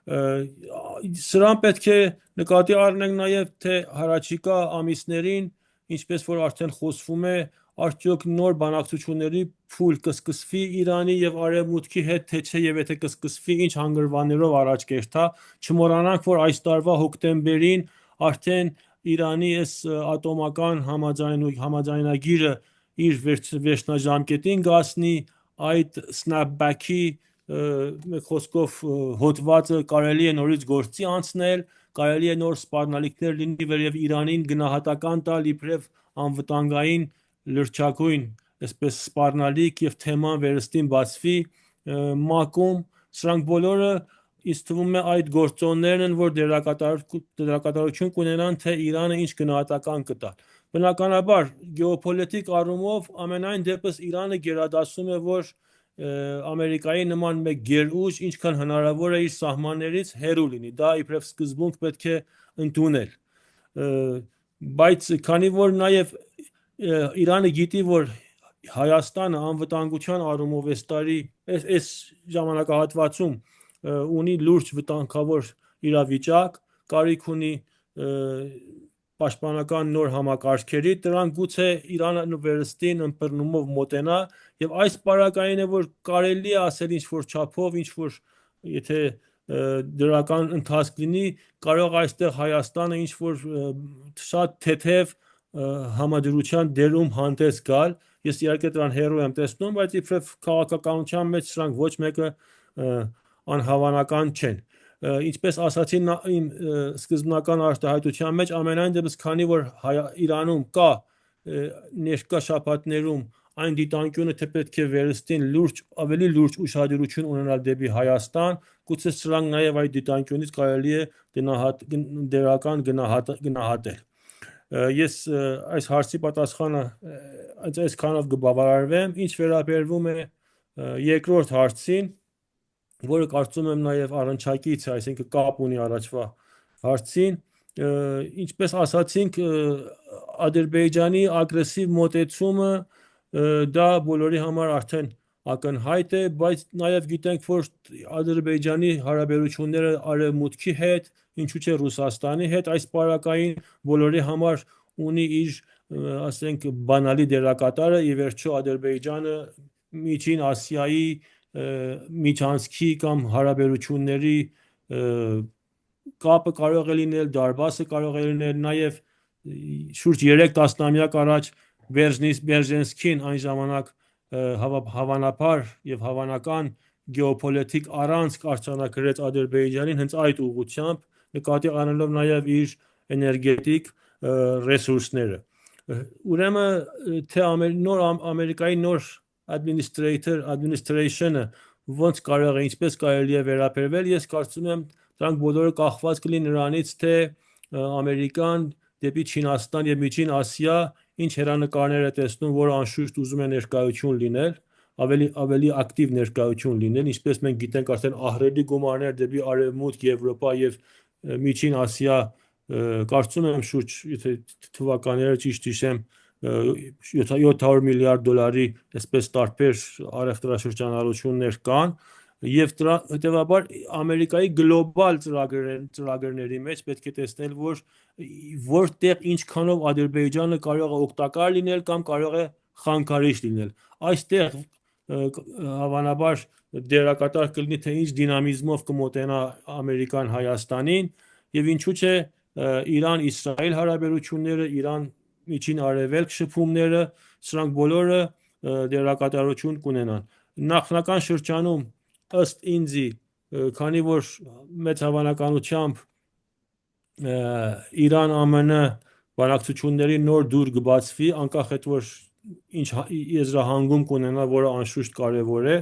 Սրան պետք է նկատի առնենք նաև թե հարաճիկա ամիսներին, ինչպես որ արդեն խոսվում է, արդյոք նոր բանակցությունների փուլ կսկսվի Իրանի եւ Արևմուտքի հետ, թե չէ, եւ եթե կսկսվի, ինչ հանգրվաններով առաջ կերտա։ Չմոռանանք, որ այս տարվա հոկտեմբերին արդեն Իրանի այս ատոմական համաձայնագիրը իր վերջնաժամկետին կասնի, այդ snapback-ի մեկ խոսքով հոդվածը կարելի է նորից գործի անցնել, կարելի է նոր սպառնալիքներ լինի եւ Իրանին գնահատական տալ իբրև անվտանգային լրջագույն, այսպես սպառնալիք եւ թեման վերստին բացվի ՄԱԿ-ում, սրանք բոլորը ինձ թվում է այդ գործոններն են, որ դերակատարություն կունենան, թե Իրանը ինչ գնահատական կտա։ Բնականաբար գեոպոլիտիկ առումով ամենայն դեպս Իրանը գերադասում է, որ Ամերիկայի նման մեկ գերուժ ինչքան հնարավոր է իր սահմաններից հեռու լինի, դա իբրև սկզբունք պետք է ընդունել, բայց քանի որ նաև Իրանը գիտի, որ Հայաստանը անվտանգության առումով այս ժամանակահատվածում ունի լուրջ վտանգավոր իրավիճակ, կարիք ունի պաշտպանական նոր համակարգերի, դրանք գուցե Իրանը վերստին ըմբռնումով մոտենա եւ այս պարագային է, որ կարելի է ասել ինչ որ չափով, ինչ որ եթե դրական ընթացք լինի, կարող այստեղ Հայաստանը ինչ որ շատ թեթև համադրության դերում հանդես գալ։ Ես իհարկե դրան հեռու եմ տեսնում, բայց իբրև քաղաքականության մեջ սրանք ոչ մեկը անհավանական չեն։ Ինչպես ասացի իմ սկզբնական արտահայտության մեջ, ամենայն դեպս քանի որ Իրանում կա ներկա շաբաթներում այն դիտանկյունը, թե պետք է վերստին ավելի լուրջ ուշադրություն ունենալ դեպի Հայաստան, գուցե սրանք նաև այդ դիտանկյունից կարելի է դերական գնահատել։ Ես այս հարցի պատասխանը այսքանով կբավարարվեմ, ինչ վերաբերվում է երկրորդ հարցին, որը կարծում եմ նաև առնչակից է, այսինքն կապ ունի առաջվա հարցին, ինչպես ասացինք, Ադրբեջանի ագրեսիվ մոտեցումը դա բոլորի համար արդեն ակնհայտ է, բայց նաև գիտենք, որ Ադրբեջանի հարաբերությունները Արևմուտքի հետ, ինչու՞ չէ Ռուսաստանի հետ, այս պարագային բոլորի համար ունի իր, ասենք, բանալի դերակատարը, ի վերջո Ադրբեջանը Միջին Ասիայի միջանցքի կամ հարաբերությունների կապը կարող է լինել, դարբասը կարող է լինել, նաև շուրջ 3 տասնամյակ առաջ Բերժենսկին այն ժամանակ հավանաբար եւ հավանական գեոպոլիտիկ առանցք արձանագրեց Ադրբեջանին հենց այդ ուղղությամբ, նկատի առնելով նաև իր էներգետիկ ռեսուրսները։ Ուրեմն թե Ամերիկայի նոր administration-ը ոնց կարող է, ինչպես կարելի է վերաբերվել, ես կարծում եմ դրանք բոլորը կախված կլինի նրանից, թե Ամերիկան դեպի Չինաստան եւ Միջին Ասիա ինչ հեռանկարներ է տեսնում, որ անշուշտ ուզում է ներկայություն լինել, ավելի ակտիվ ներկայություն լինել, ինչպես մենք գիտենք արդեն ահռելի գումարներ դեպի Արևմուտք, Եվրոպա եւ Միջին Ասիա, կարծում եմ շուրջ, եթե թվականները ճիշտ հիշեմ, $700 միլիարդ այսպես տարբեր առևտրաշրջանառություններ կան եւ հետեւաբար Ամերիկայի գլոբալ ծրագրերի մեջ պետք է տեսնել, որ որտեղ ինչքանով Ադրբեջանը կարող է օգտակար լինել կամ կարող է խանգարիչ լինել։ Այստեղ հավանաբար դերակատար կլինի, թե ինչ դինամիզմով կմոտենա Ամերիկան Հայաստանին եւ ինչու՞ չէ Իրան-Իսրայել հարաբերությունները, Իրան-Միջին Արևելք շփումները, սրանք բոլորը դերակատարություն կունենան։ Նախնական շրջանում ըստ ինձի, քանի որ մեծ հավանականությամբ Իրան-ԱՄՆ բանակցությունների նոր դուր կբացվի, անկախ այդ որ ինչ եզրահանգում կունենա, որը անշուշտ կարևոր է,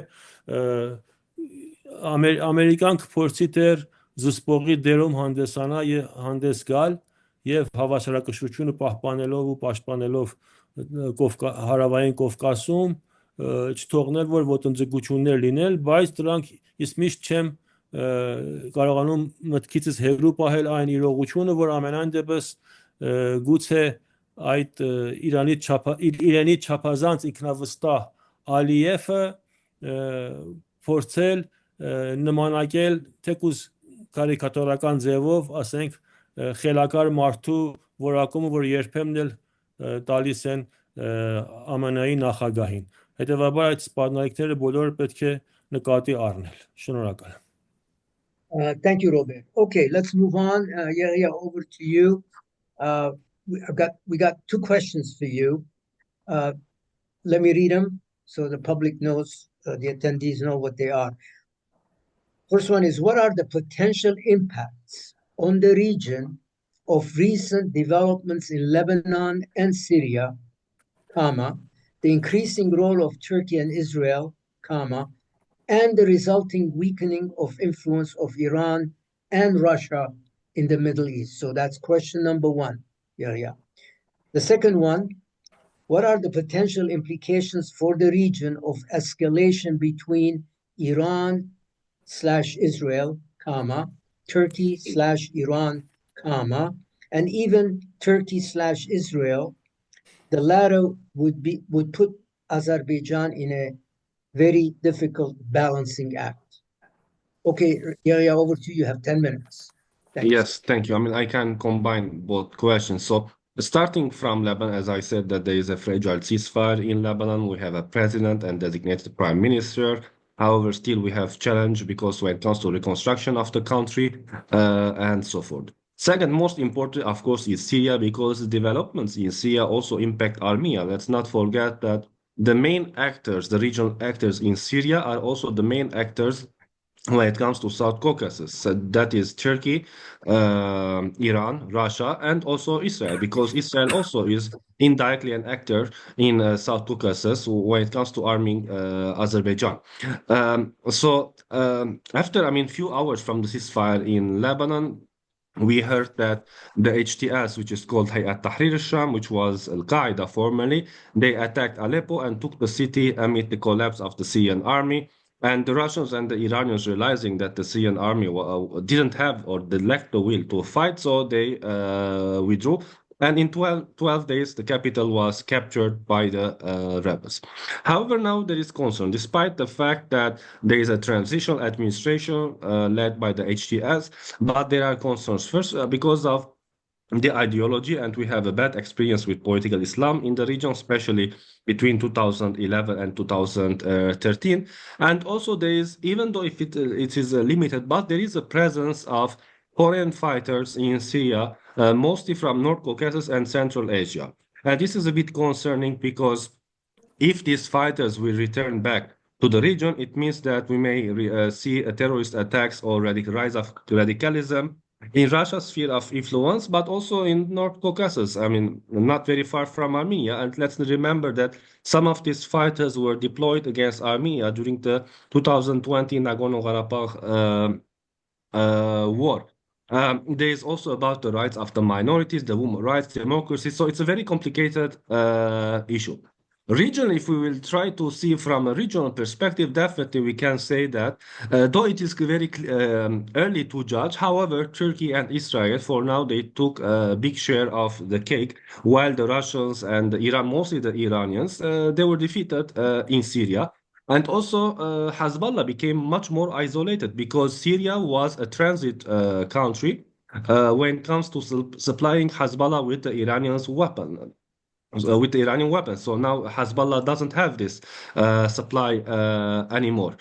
Ամերիկան կփորձի դեռ զսպողի դերում հանդես գալ եւ հավասարակշռությունը պահպանելով ու պաշտպանելով հարավային Կովկասում չթողնել, որ ոտնձգություններ լինել, բայց դրանք ես միշտ չեմ կարողանում մտքիցս հեռու պահել այն իրողությունը, որ ամենայն դեպս գուցե այդ Իրանի չափազանց ինքնավստահ Ալիևը փորձել նմանակել թեկուզ կարիկատորական ձևով, ասենք, խելակար մարդու որակումը, որ երբեմն էլ տալիս են ԱՄՆ-ի նախագահին։ Հետևաբար այդ սպառնալիքները բոլորը պետք է նկատի առնել։ Շնորհակալ եմ։ Thank you, Robert. Okay, let's move on. Yeghia, over to you. We got two questions for you. Let me read them so the public knows, the attendees know what they are. First one is, what are the potential impacts on the region of recent developments in Lebanon and Syria, comma, the increasing role of Turkey and Israel, comma, and the resulting weakening of influence of Iran and Russia in the Middle East? So that's question number one. Yeah. The second one, what are the potential implications for the region of escalation between Iran/Israel, comma, Turkey/Iran, comma, and even Turkey/Israel? The latter would put Azerbaijan in a very difficult balancing act. Okay, Yeghia, over to you. You have 10 minutes. Thanks. Yes, thank you. I mean, I can combine both questions. So starting from Lebanon, as I said, that there is a fragile ceasefire in Lebanon. We have a president and designated prime minister. However, still we have challenge because when it comes to reconstruction of the country and so forth. Second most important, of course, is Syria, because the developments in Syria also impact Armenia. Let's not forget that the main actors, the regional actors in Syria, are also the main actors when it comes to South Caucasus. So that is Turkey, Iran, Russia, and also Israel, because Israel also is indirectly an actor in South Caucasus when it comes to arming Azerbaijan. After, few hours from the ceasefire in Lebanon, we heard that the HTS, which is called Hayat Tahrir al-Sham, which was Al-Qaeda formerly, they attacked Aleppo and took the city amid the collapse of the Syrian army. And the Russians and the Iranians, realizing that the Syrian army didn't have, or they lacked the will to fight, so they withdrew. And in 12 days, the capital was captured by the rebels. However, now there is concern, despite the fact that there is a transitional administration led by the HTS, but there are concerns. First, because of the ideology, and we have a bad experience with political Islam in the region, especially between 2011 and 2013. And also there is, even though if it is limited, but there is a presence of foreign fighters in Syria, mostly from North Caucasus and Central Asia. And this is a bit concerning, because if these fighters will return back to the region, it means that we may see terrorist attacks or rise of radicalism in Russia's sphere of influence, but also in North Caucasus, not very far from Armenia. And let's remember that some of these fighters were deployed against Armenia during the 2020 Nagorno-Karabakh war. There is also about the rights of the minorities, the women's rights, democracy. So it's a very complicated issue. Regionally, if we will try to see from a regional perspective, definitely we can say that, though it is very early to judge, however, Turkey and Israel, for now, they took a big share of the cake, while the Russians and Iran, mostly the Iranians, they were defeated in Syria. And also, Hezbollah became much more isolated, because Syria was a transit country when it comes to supplying Hezbollah with the Iranians' weapon. With the Iranian weapons. So now Hezbollah doesn't have this supply anymore.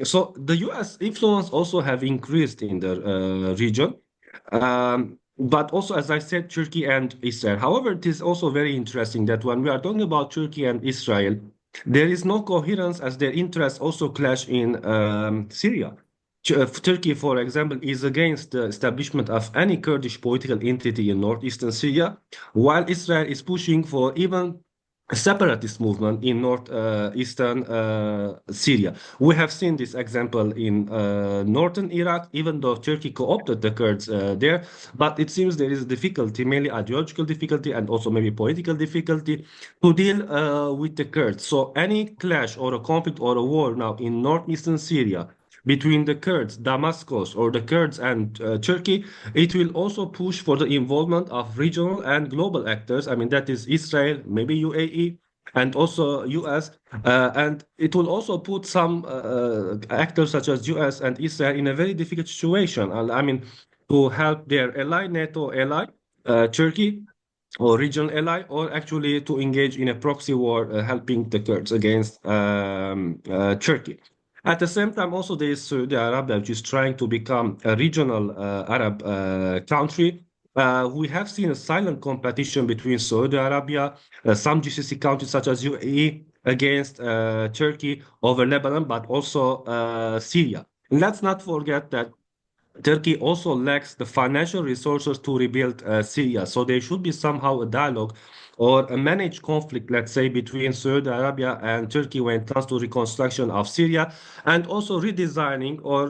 So the US influence also have increased in the region. But also, as I said, Turkey and Israel. However, it is also very interesting that when we are talking about Turkey and Israel, there is no coherence, as their interests also clash in Syria. Turkey, for example, is against the establishment of any Kurdish political entity in northeastern Syria, while Israel is pushing for even a separatist movement in northeastern Syria. We have seen this example in northern Iraq, even though Turkey co-opted the Kurds there, but it seems there is difficulty, mainly ideological difficulty and also maybe political difficulty, to deal with the Kurds. So any clash or a conflict or a war now in northeastern Syria between the Kurds, Damascus, or the Kurds and Turkey, it will also push for the involvement of regional and global actors. That is Israel, maybe UAE, and also US, and it will also put some actors such as US and Israel in a very difficult situation. I mean, to help their ally, NATO ally, Turkey, or regional ally, or actually to engage in a proxy war, helping the Kurds against Turkey. At the same time, also there is Saudi Arabia, which is trying to become a regional Arab country. We have seen a silent competition between Saudi Arabia, some GCC countries such as UAE against Turkey over Lebanon, but also Syria. And let's not forget that Turkey also lacks the financial resources to rebuild Syria. So there should be somehow a dialogue or a managed conflict, let's say, between Saudi Arabia and Turkey when it comes to reconstruction of Syria, and also redesigning or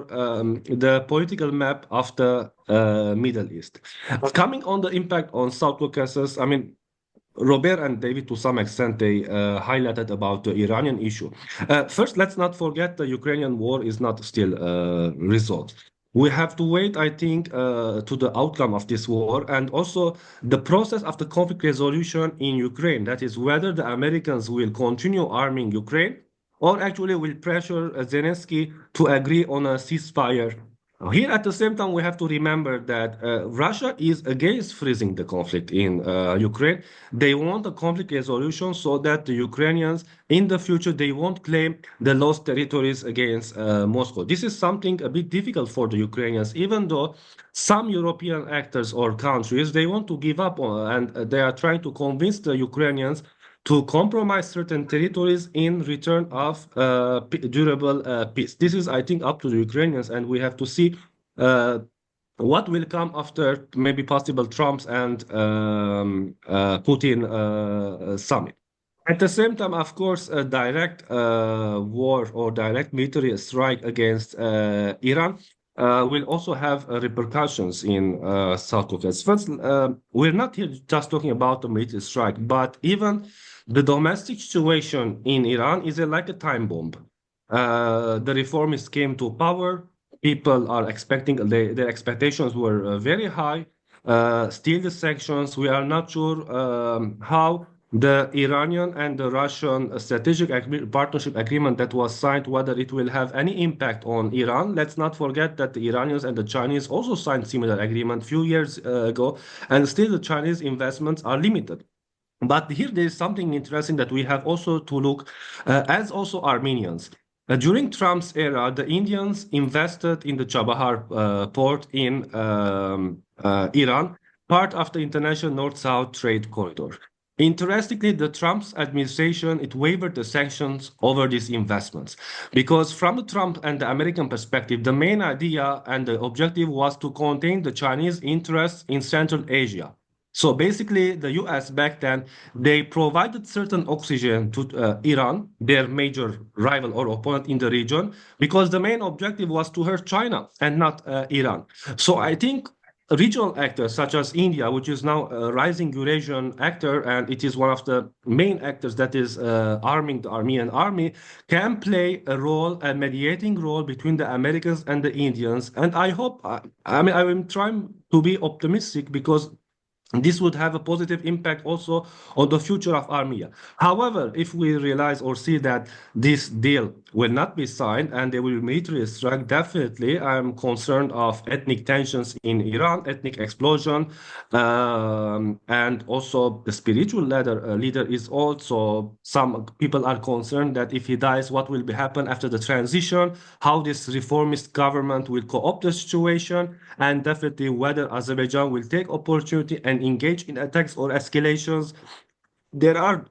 the political map of the Middle East. Coming on the impact on South Caucasus, I mean, Robert and David, to some extent, they highlighted about the Iranian issue. First, let's not forget the Ukrainian war is not still resolved. We have to wait, I think, to the outcome of this war and also the process of the conflict resolution in Ukraine. That is, whether the Americans will continue arming Ukraine or actually will pressure Zelensky to agree on a ceasefire. Here, at the same time, we have to remember that Russia is against freezing the conflict in Ukraine. They want a conflict resolution so that the Ukrainians, in the future, they won't claim the lost territories against Moscow. This is something a bit difficult for the Ukrainians, even though some European actors or countries, they want to give up on, and they are trying to convince the Ukrainians to compromise certain territories in return of durable peace. This is, I think, up to the Ukrainians, and we have to see what will come after maybe possible Trump's and Putin summit. At the same time, of course, a direct war or direct military strike against Iran will also have repercussions in South Caucasus. First, we're not here just talking about the military strike, but even the domestic situation in Iran is like a time bomb. The reformists came to power. People are expecting, their expectations were very high. Still the sanctions, we are not sure how the Iranian and the Russian strategic partnership agreement that was signed, whether it will have any impact on Iran. Let's not forget that the Iranians and the Chinese also signed similar agreement a few years ago, and still the Chinese investments are limited. But here there is something interesting that we have also to look as also Armenians. During Trump's era, the Indians invested in the Chabahar port in Iran, part of the international North-South trade corridor. Interestingly, the Trump's administration, it waived the sanctions over these investments because from the Trump and the American perspective, the main idea and the objective was to contain the Chinese interests in Central Asia. So basically, the US back then, they provided certain oxygen to Iran, their major rival or opponent in the region, because the main objective was to hurt China and not Iran. So I think regional actors such as India, which is now a rising Eurasian actor, and it is one of the main actors that is arming the Armenian army, can play a role, a mediating role between the Americans and the Indians. And I hope, I mean, I am trying to be optimistic because this would have a positive impact also on the future of Armenia. However, if we realize or see that this deal will not be signed and there will be military strike, definitely I'm concerned of ethnic tensions in Iran, ethnic explosion, and also the spiritual leader is also, some people are concerned that if he dies, what will happen after the transition, how this reformist government will co-opt the situation, and definitely whether Azerbaijan will take opportunity and engage in attacks or escalations. There are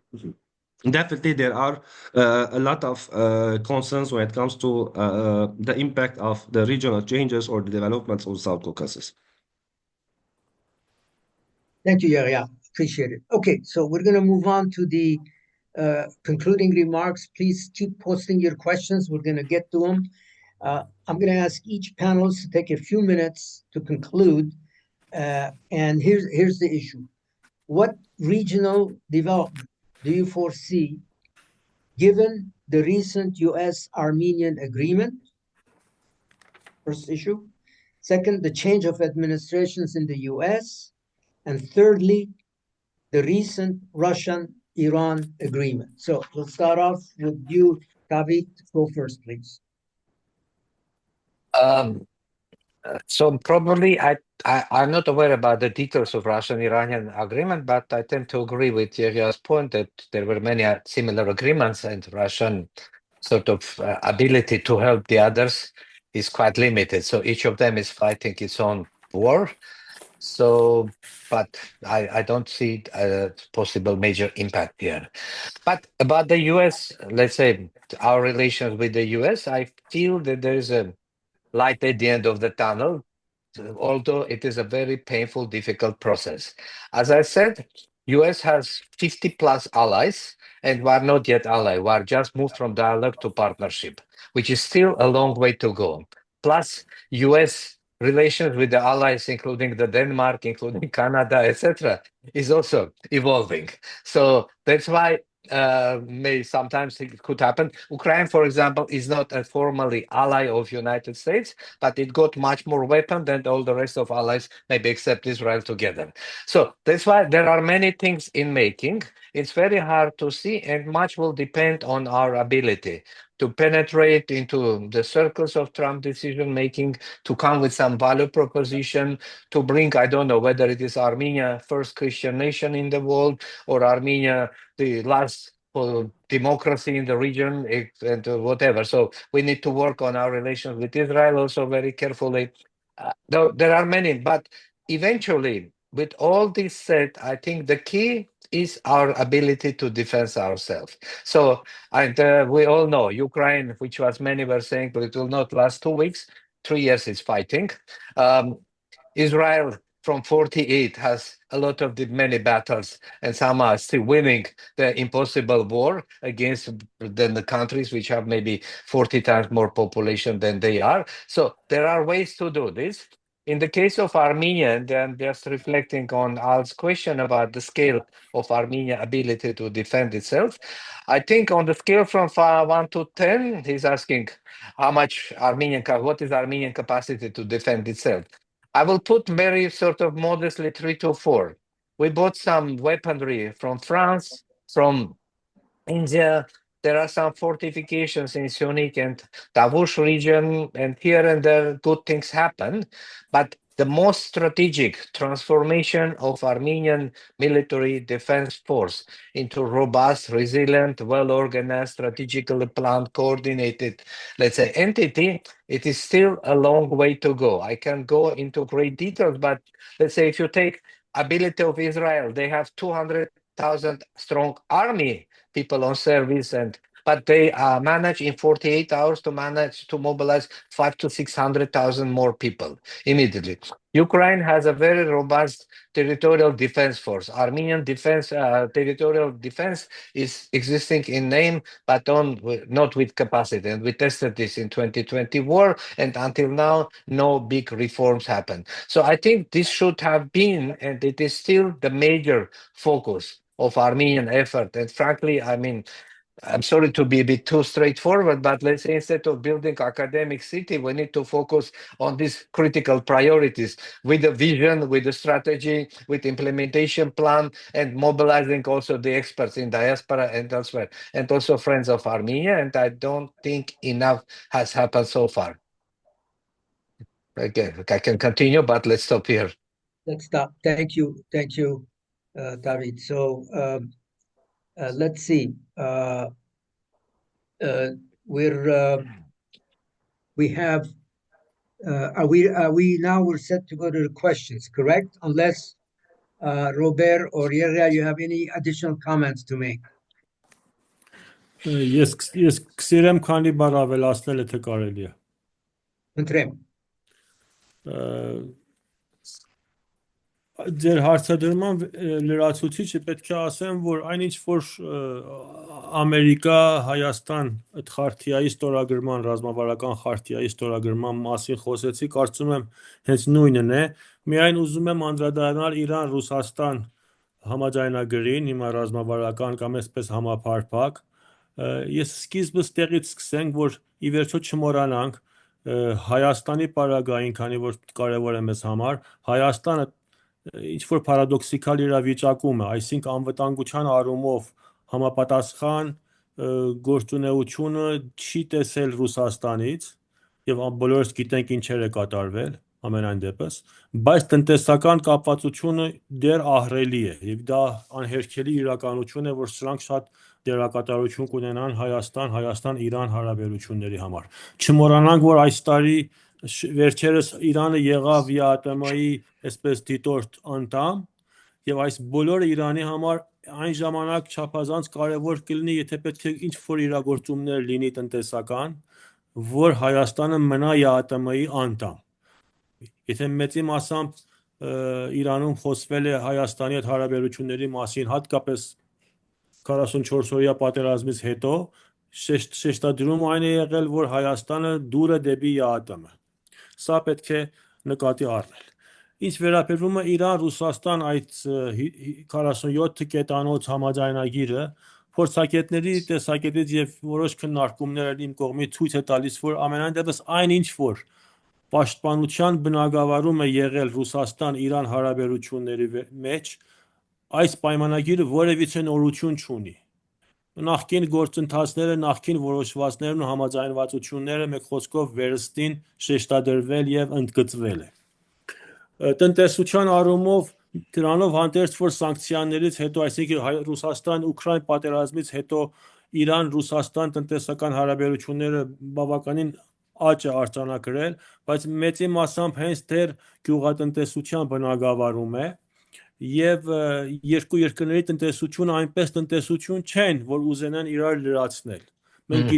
a lot of concerns when it comes to the impact of the regional changes or the developments of South Caucasus. Thank you, Yeghia. Appreciate it. Okay, so we're going to move on to the concluding remarks. Please keep posting your questions. We're going to get to them. I'm going to ask each panelist to take a few minutes to conclude. And here's the issue. What regional development do you foresee given the recent US-Armenian agreement? First issue. Second, the change of administrations in the US. And thirdly, the recent Russian Iran agreement. So we'll start off with you, David. Go first, please. So probably I'm not aware about the details of Russian-Iranian agreement, but I tend to agree with Yeghia's point that there were many similar agreements, and Russian sort of ability to help the others is quite limited. So each of them is fighting its own war. So, but I don't see a possible major impact here. But about the US, let's say our relations with the US, I feel that there is a light at the end of the tunnel, although it is a very painful, difficult process. As I said, US has 50 plus allies, and we are not yet allies. We are just moved from dialogue to partnership, which is still a long way to go. Plus, US relations with the allies, including the Denmark, including Canada, etc., is also evolving. So that's why may sometimes it could happen. Ukraine, for example, is not a formally ally of United States, but it got much more weapons than all the rest of allies, maybe except Israel together. So that's why there are many things in making. It's very hard to see, and much will depend on our ability to penetrate into the circles of Trump decision making, to come with some value proposition, to bring, I don't know whether it is Armenia, first Christian nation in the world, or Armenia, the last democracy in the region, and whatever. So we need to work on our relations with Israel also very carefully. There are many, but eventually, with all this said, I think the key is our ability to defend ourselves. So, and we all know Ukraine, which was many were saying, but it will not last 2 weeks. 3 years is fighting. Israel from 48 has a lot of the many battles, and some are still winning the impossible war against the countries which have maybe 40 times more population than they are. So there are ways to do this. In the case of Armenia, and I'm just reflecting on Al's question about the scale of Armenia's ability to defend itself, I think on the scale from 1 to 10, he's asking how much what is Armenian capacity to defend itself. I will put very sort of modestly 3 to 4. We bought some weaponry from France, from India. There are some fortifications in Syunik and Tavush region, and here and there good things happen. But the most strategic transformation of Armenian military defense force into robust, resilient, well-organized, strategically planned, coordinated, let's say, entity, it is still a long way to go. I can't go into great details, but let's say if you take ability of Israel, they have 200,000 strong army people on service, but they manage in 48 hours to mobilize 500,000 to 600,000 more people immediately. Ukraine has a very robust territorial defense force. Armenian territorial defense is existing in name, but not with capacity. And we tested this in 2020 war, and until now, no big reforms happened. So I think this should have been, and it is still the major focus of Armenian effort. And frankly, I mean, I'm sorry to be a bit too straightforward, but let's say instead of building academic city, we need to focus on these critical priorities with the vision, with the strategy, with implementation plan, and mobilizing also the experts in diaspora and elsewhere, and also friends of Armenia. And I don't think enough has happened so far. Again, I can continue, but let's stop here. Let's stop. Thank you, David. So let's see. We're set to go to the questions, correct? Unless Robert or Yeghia, you have any additional comments to make? Ես կսիրեմ քանի բառ ավելացնել, եթե կարելի է։ Ընտրեմ։ Ձեր հարցադրման լրացուցիչը պետք է ասեմ, որ այնինչ որ Ամերիկա, Հայաստան այդ խարտիայի ստորագրման, ռազմավարական խարտիայի ստորագրման մասին խոսեցի, կարծում եմ հենց նույնն է, միայն ուզում եմ անդրադառնալ Իրան, Ռուսաստան համաձայնագրին, հիմա ռազմավարական կամ այսպես համապարփակ, ես սկիզբը ստեղից սկսենք, որ ի վերջո չմոռանանք Հայաստանի պարագային, քանի որ կարևոր է մեզ համար, Հայաստանը ինչ որ պարադոքսիկալ իրավիճակում է, այսինքն անվտանգության առումով համապատասխան գործունեությունը չի տեսել Ռուսաստանից եւ բոլորս գիտենք ինչեր է կատարվել ամենայն դեպս, բայց տնտեսական կապվածությունը դեռ ահռելի է եւ դա անհերքելի իրականություն է, որ սրանք շատ դերակատարություն կունենան Հայաստան-Իրան հարաբերությունների համար։ Չմոռանանք, որ այս տարի վերջերս Իրանը եղավ ԵԱՏՄ-ի այսպես դիտորդ անդամ եւ այս բոլորը Իրանի համար այն ժամանակ չափազանց կարևոր կլինի, եթե պետք է ինչ-որ իրագործումներ լինի տնտեսական, որ Հայաստանը մնա ԵԱՏՄ-ի անդամ։ Եթե մեծի մասամբ Իրանում խոսվել է Հայաստանի հետ հարաբերությունների մասին, հատկապես 44-օրյա պատերազմից հետո, շեշտադրում այն է եղել, որ Հայաստանը դուր է դեպի ԵԱՏՄ։ Սա պետք է նկատի առնել։ Ինչ վերաբերում է Իրան-Ռուսաստան այդ 47 կետանոց համաձայնագիրը, փորձագետների տեսակետից եւ որոշ քննարկումներ իմ կողմից ցույց է տալիս, որ ամենայն դեպս այնինչ որ պաշտպանության բնագավառում է եղել Ռուսաստան-Իրան հարաբերությունների մեջ, այս պայմանագիրը որևիցե նորություն չունի։ Նախկին գործընթացները, նախկին որոշվածներն ու համաձայնվածությունները մեկ խոսքով վերստին շեշտադրվել եւ ընդգծվել է։ Տնտեսության առումով դրանով հանդերձ որ սանկցիաներից հետո, այսինքն Ռուսաստան-Ուկրաին պատերազմից հետո Իրան-Ռուսաստան տնտեսական հարաբերությունները բավականին աճ է արձանագրել, բայց մեծի մասամբ հենց դեռ գյուղատնտեսության բնագավառում է եւ երկու երկրների տնտեսությունը այնպես տնտեսություն չեն, որ ուզենան իրար լրացնել։ Մենք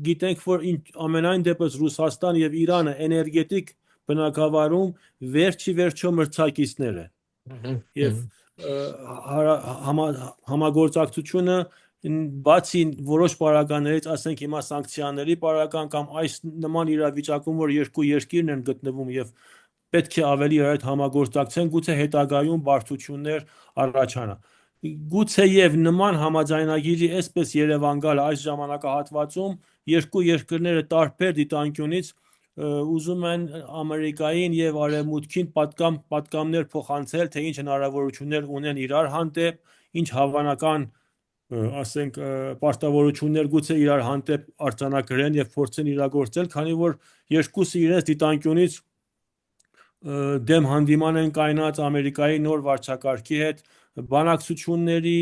գիտենք, որ ամենայն դեպս Ռուսաստան եւ Իրանը էներգետիկ բնակավարում վերջի վերջո մրցակիցներ են եւ համագործակցությունը բացի որոշ պարագաներից, ասենք հիմա սանկցիաների պարագան կամ այս նման իրավիճակում, որ երկու երկիրն են գտնվում եւ պետք է ավելի իրար հետ համագործակցեն, գուցե հետագայում բարդություններ առաջանա։ Գուցե եւ նման համաձայնագիրի այսպես Երևան գալ այս ժամանակահատվածում երկու երկրները տարբեր դիտանկյունից ուզում են Ամերիկային եւ Արևմուտքին պատկամներ փոխանցել, թե ինչ հնարավորություններ ունեն իրար հանդեպ, ինչ հավանական, ասենք, պարտավորություններ գուցե իրար հանդեպ արձանագրեն եւ փորձեն իրագործել, քանի որ երկուսը իրենց դիտանկյունից դեմ հանդիման են կայնած Ամերիկայի նոր վարչակարգի հետ բանակցությունների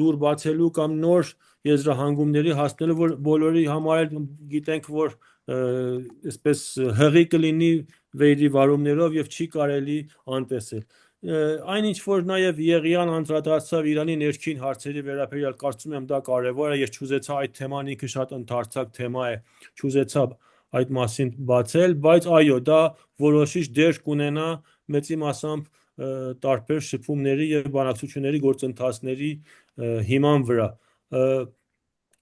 դուր բացելու կամ նոր եզրահանգումների հասնելու, որ բոլորի համար գիտենք, որ այսպես հղի կլինի վերի վարումներով եւ չի կարելի անտեսել։ Այնինչ որ նաեւ Yeghyan անդրադարձավ Իրանի ներքին հարցերի վերաբերյալ, կարծում եմ դա կարեւոր է, ես չուզեցա այդ թեման ինքը շատ ընդարձակ թեմա է, չուզեցա այդ մասին բացել, բայց այո, դա որոշիչ դեր կունենա մեծի մասամբ տարբեր շփումների եւ բանակցությունների գործընթացների հիման վրա։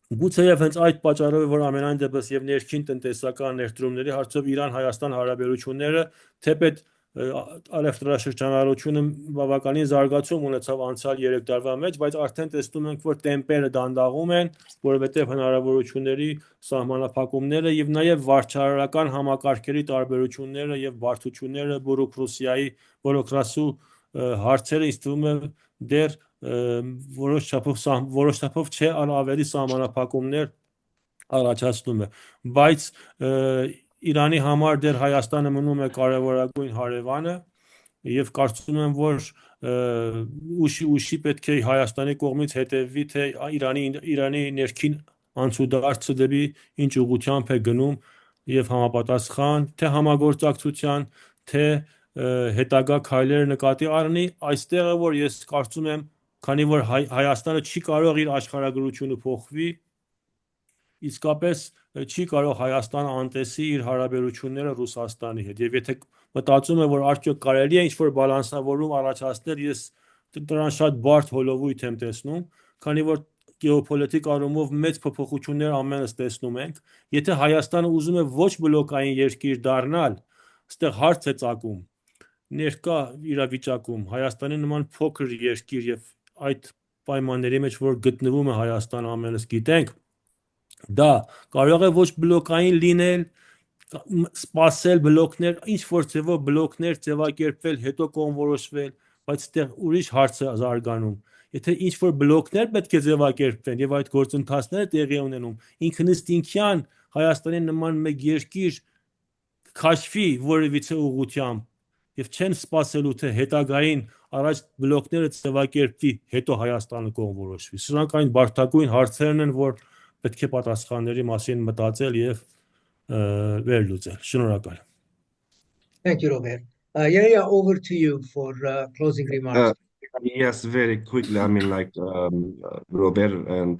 Գուցեև հենց այդ պատճառով է, որ ամենայն դեպս եւ ներքին տնտեսական ներդրումների հարցով Իրան-Հայաստան հարաբերությունները թեպետ առևտրաշրջանառությունը բավականին զարգացում ունեցավ անցյալ 3 տարվա մեջ, բայց արդեն տեսնում ենք, որ տեմպերը դանդաղում են, որովհետեւ հնարավորությունների սահմանափակումները եւ նաեւ վարչարարական համակարգերի տարբերությունները եւ բարդությունները բյուրոկրասու հարցերը ինձ թվում է դեռ որոշ չափով չէ ավելի սահմանափակումներ առաջացնում է, բայց Իրանի համար դեռ Հայաստանը մնում է կարևորագույն հարևանը եւ կարծում եմ, որ ուշի պետք է Հայաստանի կողմից հետևվի, թե Իրանի ներքին անցուդարձը դեպի ինչ ուղղությամբ է գնում եւ համապատասխան թե համագործակցության, թե հետագա քայլերը նկատի առնի, այստեղ է որ ես կարծում եմ, քանի որ Հայաստանը չի կարող իր աշխարհագրությունը փոխվի, իսկապես չի կարող Հայաստանը անտեսի իր հարաբերությունները Ռուսաստանի հետ եւ եթե մտածում է որ արդյոք կարելի է ինչ-որ բալանսավորում առաջացնել, ես դրան շատ բարդ հոլովույթ եմ տեսնում, քանի որ գեոպոլիտիկ առումով մեծ փոփոխություններ ամենս տեսնում ենք, եթե Հայաստանը ուզում է ոչ բլոկային երկիր դառնալ, այստեղ հարց է ծագում ներկա իրավիճակում Հայաստանի նման փոքր երկիր եւ այդ պայմանների մեջ որ գտնվում է Հայաստանը ամենս գիտենք, դա կարող է ոչ բլոկային լինել, սпасել բլոկներ, ինչ որ ձևով բլոկներ ձևակերպվել, հետո կողմորոշվել, բայց այդտեղ ուրիշ հարց է զարգանում։ Եթե ինչ որ բլոկներ պետք է ձևակերպվեն եւ այդ գործընթացները տեղի ունենում, ինքնըստինքյան Հայաստանի նման մեկ երկիր քաշվի որևիցե ուղղությամբ եւ չեն սпасելու թե հետագային առաջ բլոկները ձևակերպվի, հետո Հայաստանը կողմորոշվի։ Սրանք այն բարդագույն հարցերն են, որ պետք է պատասխանների մասին մտածել եւ վերլուծել։ Շնորհակալ։ Thank you, Robert. Yeghia, over to you for closing remarks. Yes, very quickly. I mean, like Robert and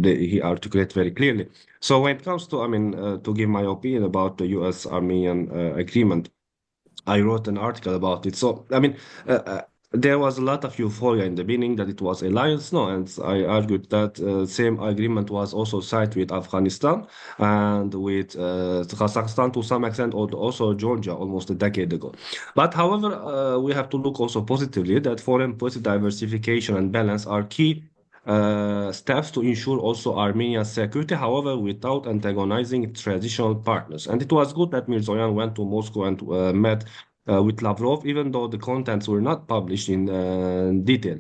he articulate very clearly. So when it comes to, I mean, to give my opinion about the U.S.-Armenian agreement, I wrote an article about it. So, I mean, there was a lot of euphoria in the beginning that it was alliance. No, and I argued that same agreement was also signed with Afghanistan and with Kazakhstan to some extent, also Georgia almost a decade ago. But however, we have to look also positively that foreign policy diversification and balance are key steps to ensure also Armenia's security, however, without antagonizing traditional partners. And it was good that Mirzoyan went to Moscow and met with Lavrov, even though the contents were not published in detail.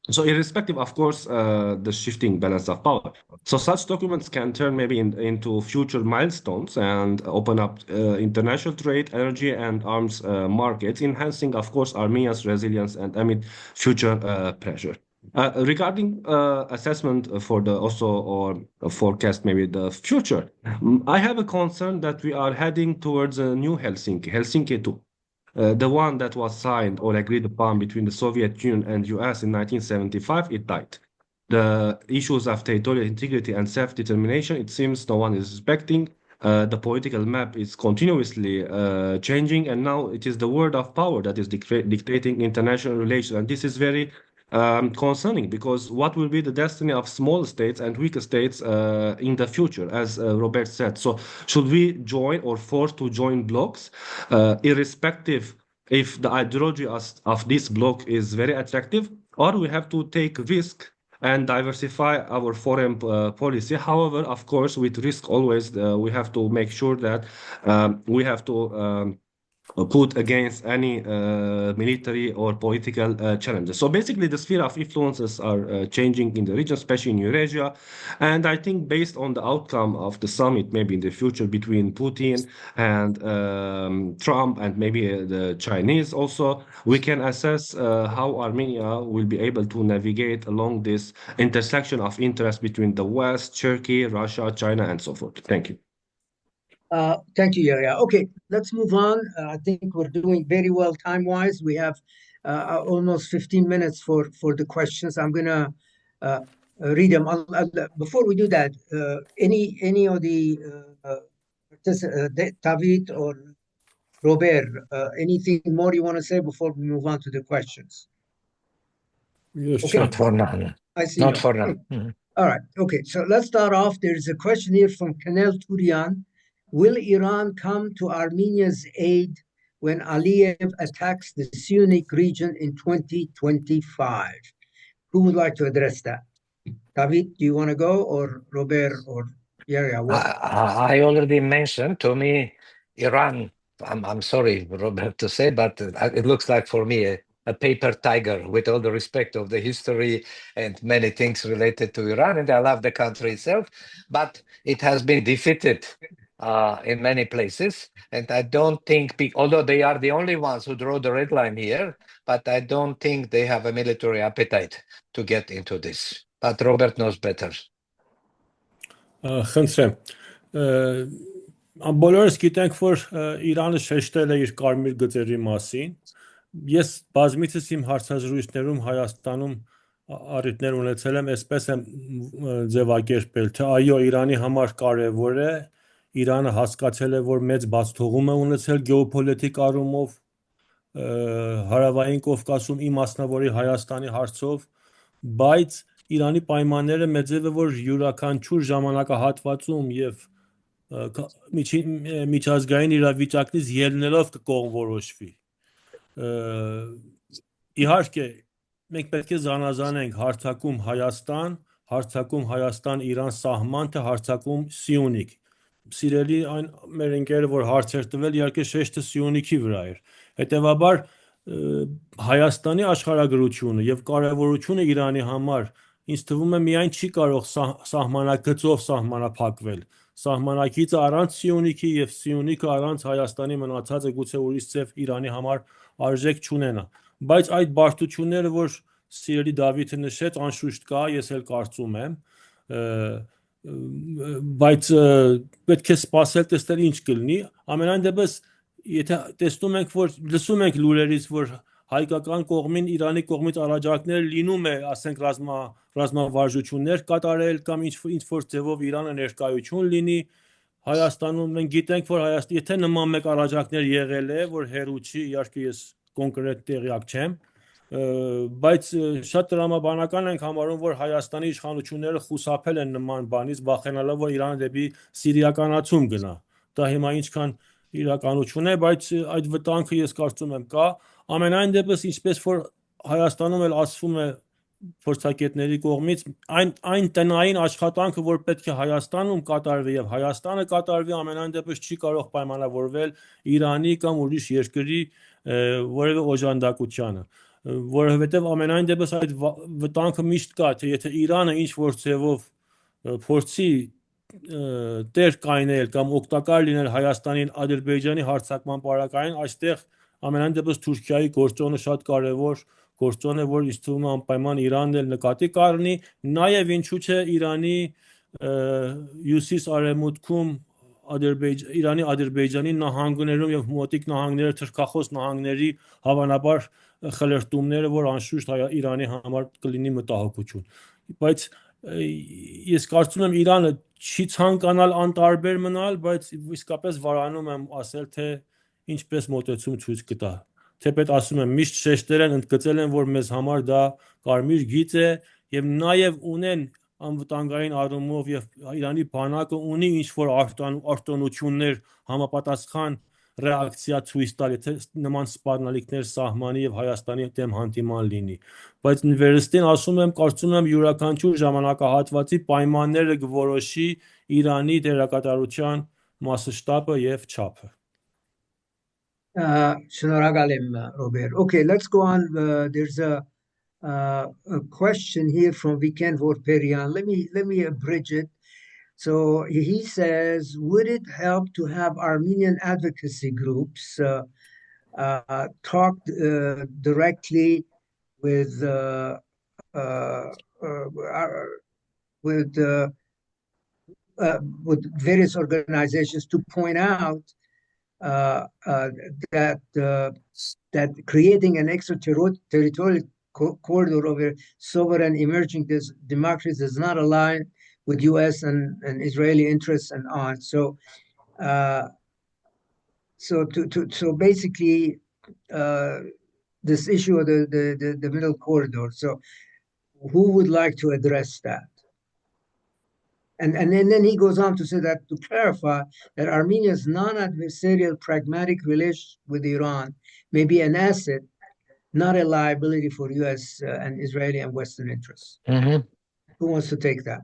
So irrespective, of course, the shifting balance of power. So such documents can turn maybe into future milestones and open up international trade, energy, and arms markets, enhancing, of course, Armenia's resilience and amid future pressure. Regarding assessment for the also or forecast maybe the future, I have a concern that we are heading towards a new Helsinki 2. The one that was signed or agreed upon between the Soviet Union and US in 1975, it died. The issues of territorial integrity and self-determination, it seems no one is respecting. The political map is continuously changing, and now it is the word of power that is dictating international relations. And this is very concerning, because what will be the destiny of small states and weaker states in the future, as Robert said. So should we join or force to join blocks, irrespective if the ideology of this bloc is very attractive, or we have to take risk and diversify our foreign policy. However, of course, with risk always, we have to make sure that we have to put against any military or political challenges. So basically, the sphere of influences are changing in the region, especially in Eurasia. And I think based on the outcome of the summit, maybe in the future between Putin and Trump and maybe the Chinese also, we can assess how Armenia will be able to navigate along this intersection of interest between the West, Turkey, Russia, China, and so forth. Thank you. Thank you, Yeghia. Okay, let's move on. I think we're doing very well time-wise. We have almost 15 minutes for the questions. I'm going to read them. Before we do that, any of the David or Robert, anything more you want to say before we move on to the questions? Yes, Okay. Not for now. I see. Not for now. Mhm. All right. Okay. So let's start off. There's a question here from Kanel Turian. Will Iran come to Armenia's aid when Aliyev attacks the Sunni region in 2025? Who would like to address that? David, do you want to go, or Robert, or Yeghia? I already mentioned, to me, Iran, I'm sorry, Robert, to say, but it looks like for me a paper tiger, with all the respect of the history and many things related to Iran. And I love the country itself, but it has been defeated in many places. And I don't think, although they are the only ones who draw the red line here, but I don't think they have a military appetite to get into this. But Robert knows better. Խնդրեմ, բոլորս գիտենք, որ Իրանը շեշտել է իր կարմիր գծերի մասին։ Ես բազմիցս իմ հարցազրույցներում Հայաստանում առիթներ ունեցել եմ, այսպես եմ ձևակերպել, թե այո, Իրանի համար կարևոր է, Իրանը հասկացել է, որ մեծ բացթողում է ունեցել գեոպոլիտիկ առումով Հարավային Կովկասում, իմասնավորի Հայաստանի հարցով, բայց Իրանի պայմանները մեծև է, որ յուրաքանչյուր ժամանակահատվածում եւ միջազգային իրավիճակից ելնելով կկողմորոշվի։ Իհարկե, մենք պետք է զանազանենք հարցակում Հայաստան-Իրան սահման, թե հարցակում Սյունիք։ Սիրելի այն մեր ընկերը, որ հարց էր տվել, իհարկե շեշտը Սյունիքի վրա էր։ Հետևաբար Հայաստանի աշխարհագրությունը եւ կարեւորությունը Իրանի համար ինձ թվում է միայն չի կարող սահմանակցով սահմանափակվել։ Սահմանակիցը առանց Սիոնիքի եւ Սիոնիքը առանց Հայաստանի մնացածը գուցե ուրիշ ձև Իրանի համար արժեք չունենա։ Բայց այդ բարդությունները, որ սիրելի Դավիթը նշեց, անշուշտ կա, ես էլ կարծում եմ, բայց պետք է սպասել տեսնել ինչ կլինի։ Ամենայն դեպս եթե տեսնում ենք, որ լսում ենք լուրերից, որ հայկական կողմին Իրանի կողմից առաջարկներ լինում է, ասենք ռազմավարժություններ կատարել կամ ինչ որ ձևով Իրանը ներկայություն լինի Հայաստանում, մենք գիտենք, որ եթե նման մեկ առաջարկներ եղել է, որ հերու չի, իհարկե ես կոնկրետ տեղյակ չեմ, բայց շատ տրամաբանական ենք համարում, որ Հայաստանի իշխանությունները խուսափել են նման բանից, վախենալով, որ Իրանը դեպի սիրիականացում գնա։ Դա հիմա ինչքան իրականություն է, բայց այդ վտանգը ես կարծում եմ կա։ Ամենայն դեպս, ինչպես որ Հայաստանում էլ ասվում է փորձագետների կողմից, այն տնային աշխատանքը, որ պետք է Հայաստանում կատարվի եւ Հայաստանը կատարվի, ամենայն դեպս չի կարող պայմանավորվել Իրանի կամ ուրիշ երկրի որևէ օժանդակությանը, որովհետեւ ամենայն դեպս այդ վտանգը միշտ կա, թե եթե Իրանը ինչ որ ձևով փորձի տեր կայնել կամ օգտակար լինել Հայաստանին Ադրբեջանի հարձակման պարագային, այստեղ ամենայն դեպս Թուրքիայի գործոնը շատ կարևոր գործոն է, որ ինձ թվում է անպայման Իրանն էլ նկատի կառնի, նաև ինչու՞ չէ Իրանի հյուսիս-արևմուտքում Իրանի Ադրբեջանի նահանգներում եւ մոտիկ նահանգները թրքախոս նահանգների հավանաբար խլերտումները, որ անշուշտ Իրանի համար կլինի մտահոգություն։ Բայց ես կարծում եմ Իրանը չի ցանկանալ անտարբեր մնալ, բայց իսկապես վարանում եմ ասել, թե ինչպես մոտեցում ցույց կտա։ Թեպետ ասում եմ, միշտ շեշտել են, ընդգծել են, որ մեզ համար դա կարմիր գիծ է եւ նաեւ ունեն անվտանգային առումով եւ Իրանի բանակը ունի ինչ որ արտոնություններ համապատասխան ռեակցիա ցույց տալ, եթե նման սպառնալիքներ սահմանի եւ Հայաստանի դեմ հանդիման լինի։ Բայց վերստին ասում եմ, կարծում եմ յուրաքանչյուր ժամանակահատվածի պայմանները կորոշի Իրանի դերակատարության մասշտաբը եւ չափը։ Շնորհակալ եմ, Robert. Okay, let's go on. There's a question here from Viken Vorperian. Let me abridge it. So he says, would it help to have Armenian advocacy groups talk directly with various organizations to point out that creating an extraterritorial corridor over sovereign emerging democracies does not align with U.S. and Israeli interests and on. So basically, this issue of the middle corridor. So, who would like to address that? And then he goes on to say that to clarify that Armenia's non-adversarial pragmatic relations with Iran may be an asset, not a liability for U.S. And Israeli and Western interests. Mm-hmm. Who wants to take that?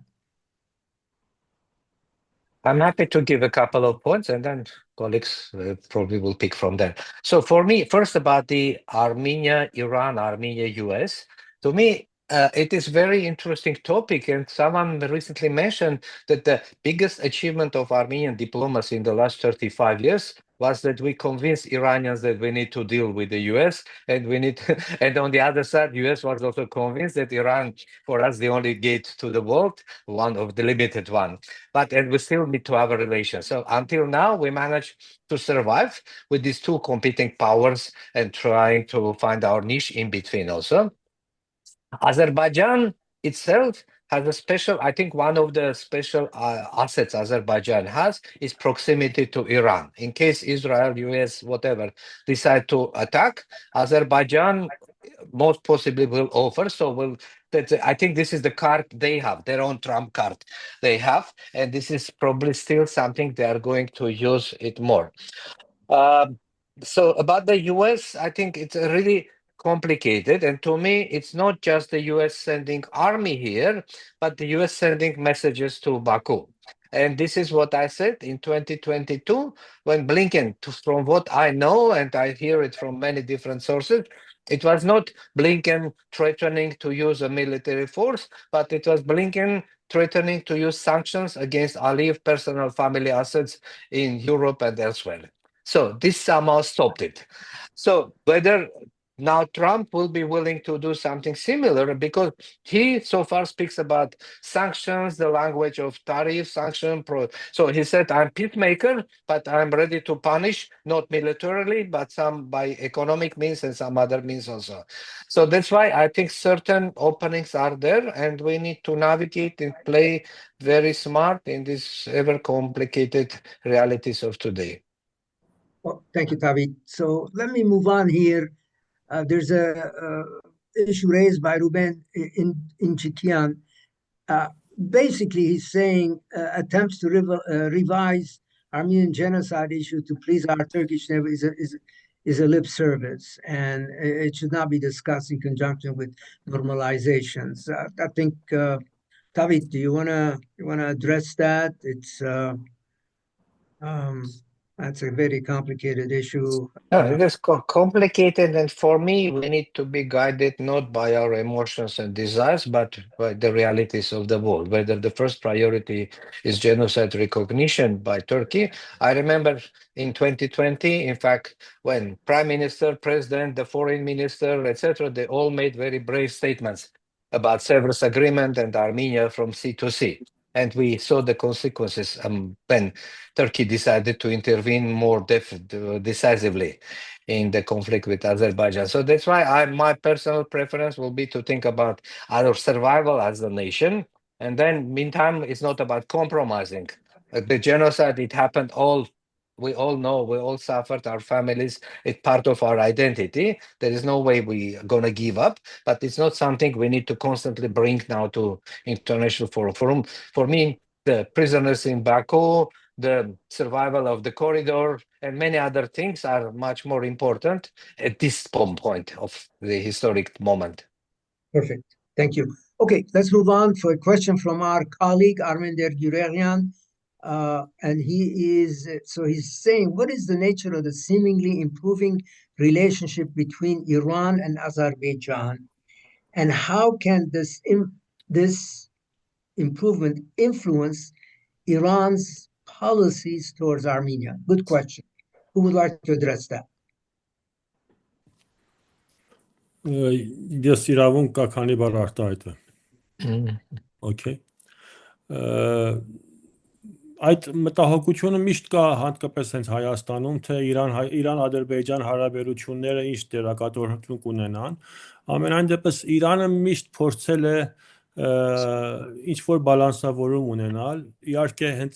I'm happy to give a couple of points and then colleagues probably will pick from there. So for me, first about the Armenia-Iran, Armenia-US, to me, it is very interesting topic, and someone recently mentioned that the biggest achievement of Armenian diplomacy in the last 35 years was that we convinced Iranians that we need to deal with the US, and we need, and on the other side, US was also convinced that Iran, for us, the only gate to the world, one of the limited one. And we still need to have a relation. So until now, we managed to survive with these two competing powers and trying to find our niche in between also. Azerbaijan itself has a special, I think one of the special assets Azerbaijan has is proximity to Iran. In case Israel, US, whatever, decide to attack, Azerbaijan most possibly will offer. So I think this is the card they have, their own trump card they have. And this is probably still something they are going to use it more. So about the US, I think it's really complicated, and to me it's not just the US sending army here, but the US sending messages to Baku. And this is what I said in 2022 when Blinken, from what I know, and I hear it from many different sources, it was not Blinken threatening to use a military force, but it was Blinken threatening to use sanctions against Aliyev personal family assets in Europe and elsewhere. So this somehow stopped it. So whether now Trump will be willing to do something similar, because he so far speaks about sanctions, the language of tariff, sanction. So he said, I'm peacemaker, but I'm ready to punish, not militarily, but some by economic means and some other means also. So that's why I think certain openings are there, and we need to navigate and play very smart in these ever complicated realities of today. Well, thank you, Tavi. So let me move on here. There's a issue raised by Ruben in Yeghia. Basically, he's saying attempts to revise Armenian genocide issue to please our Turkish neighbor is a lip service, and it should not be discussed in conjunction with normalizations. I think, Tavi, do you wanna address that? It's that's a very complicated issue. It is complicated, and for me, we need to be guided not by our emotions and desires, but by the realities of the world. Whether the first priority is genocide recognition by Turkey. I remember in 2020, in fact, when Prime Minister, President, the Foreign Minister, etc., they all made very brave statements about Severance Agreement and Armenia from sea to sea. And we saw the consequences when Turkey decided to intervene more decisively in the conflict with Azerbaijan. So that's why my personal preference will be to think about our survival as a nation. And then, meantime, it's not about compromising. The genocide, it happened we all know, we all suffered, our families, it's part of our identity. There is no way we are going to give up, but it's not something we need to constantly bring now to international forum. For me, the prisoners in Baku, the survival of the corridor, and many other things are much more important at this point of the historic moment. Perfect. Thank you. Okay, let's move on for a question from our colleague, Beglaryan. And he's saying, what is the nature of the seemingly improving relationship between Iran and Azerbaijan? And how can this improvement influence Iran's policies towards Armenia? Good question. Who would like to address that? Ես իրավունք կա քանի բառ արտահայտվեմ։ Okay. Այդ մտահոգությունը միշտ կա հատկապես հենց Հայաստանում, թե Իրան-Ադրբեջան հարաբերությունները ինչ դերակատարություն կունենան։ Ամենայն դեպս Իրանը միշտ փորձել է ինչ որ բալանսավորում ունենալ։ Իհարկե հենց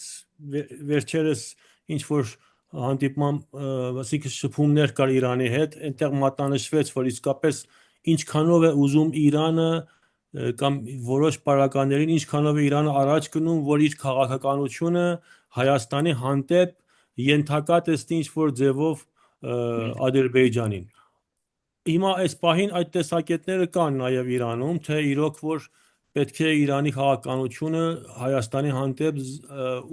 վերջերս ինչ որ հանդիպման ասիկա շփումներ կար Իրանի հետ, այնտեղ մատնանշվեց, որ իսկապես ինչքանով է ուզում Իրանը կամ որոշ պարագաներին ինչքանով է Իրանը առաջ գնում, որ իր քաղաքականությունը Հայաստանի հանդեպ ենթակա տեսնի ինչ-որ ձևով Ադրբեջանին։ Հիմա այս պահին այդ տեսակետները կան նաև Իրանում, թե իրոք որ պետք է Իրանի քաղաքականությունը Հայաստանի հանդեպ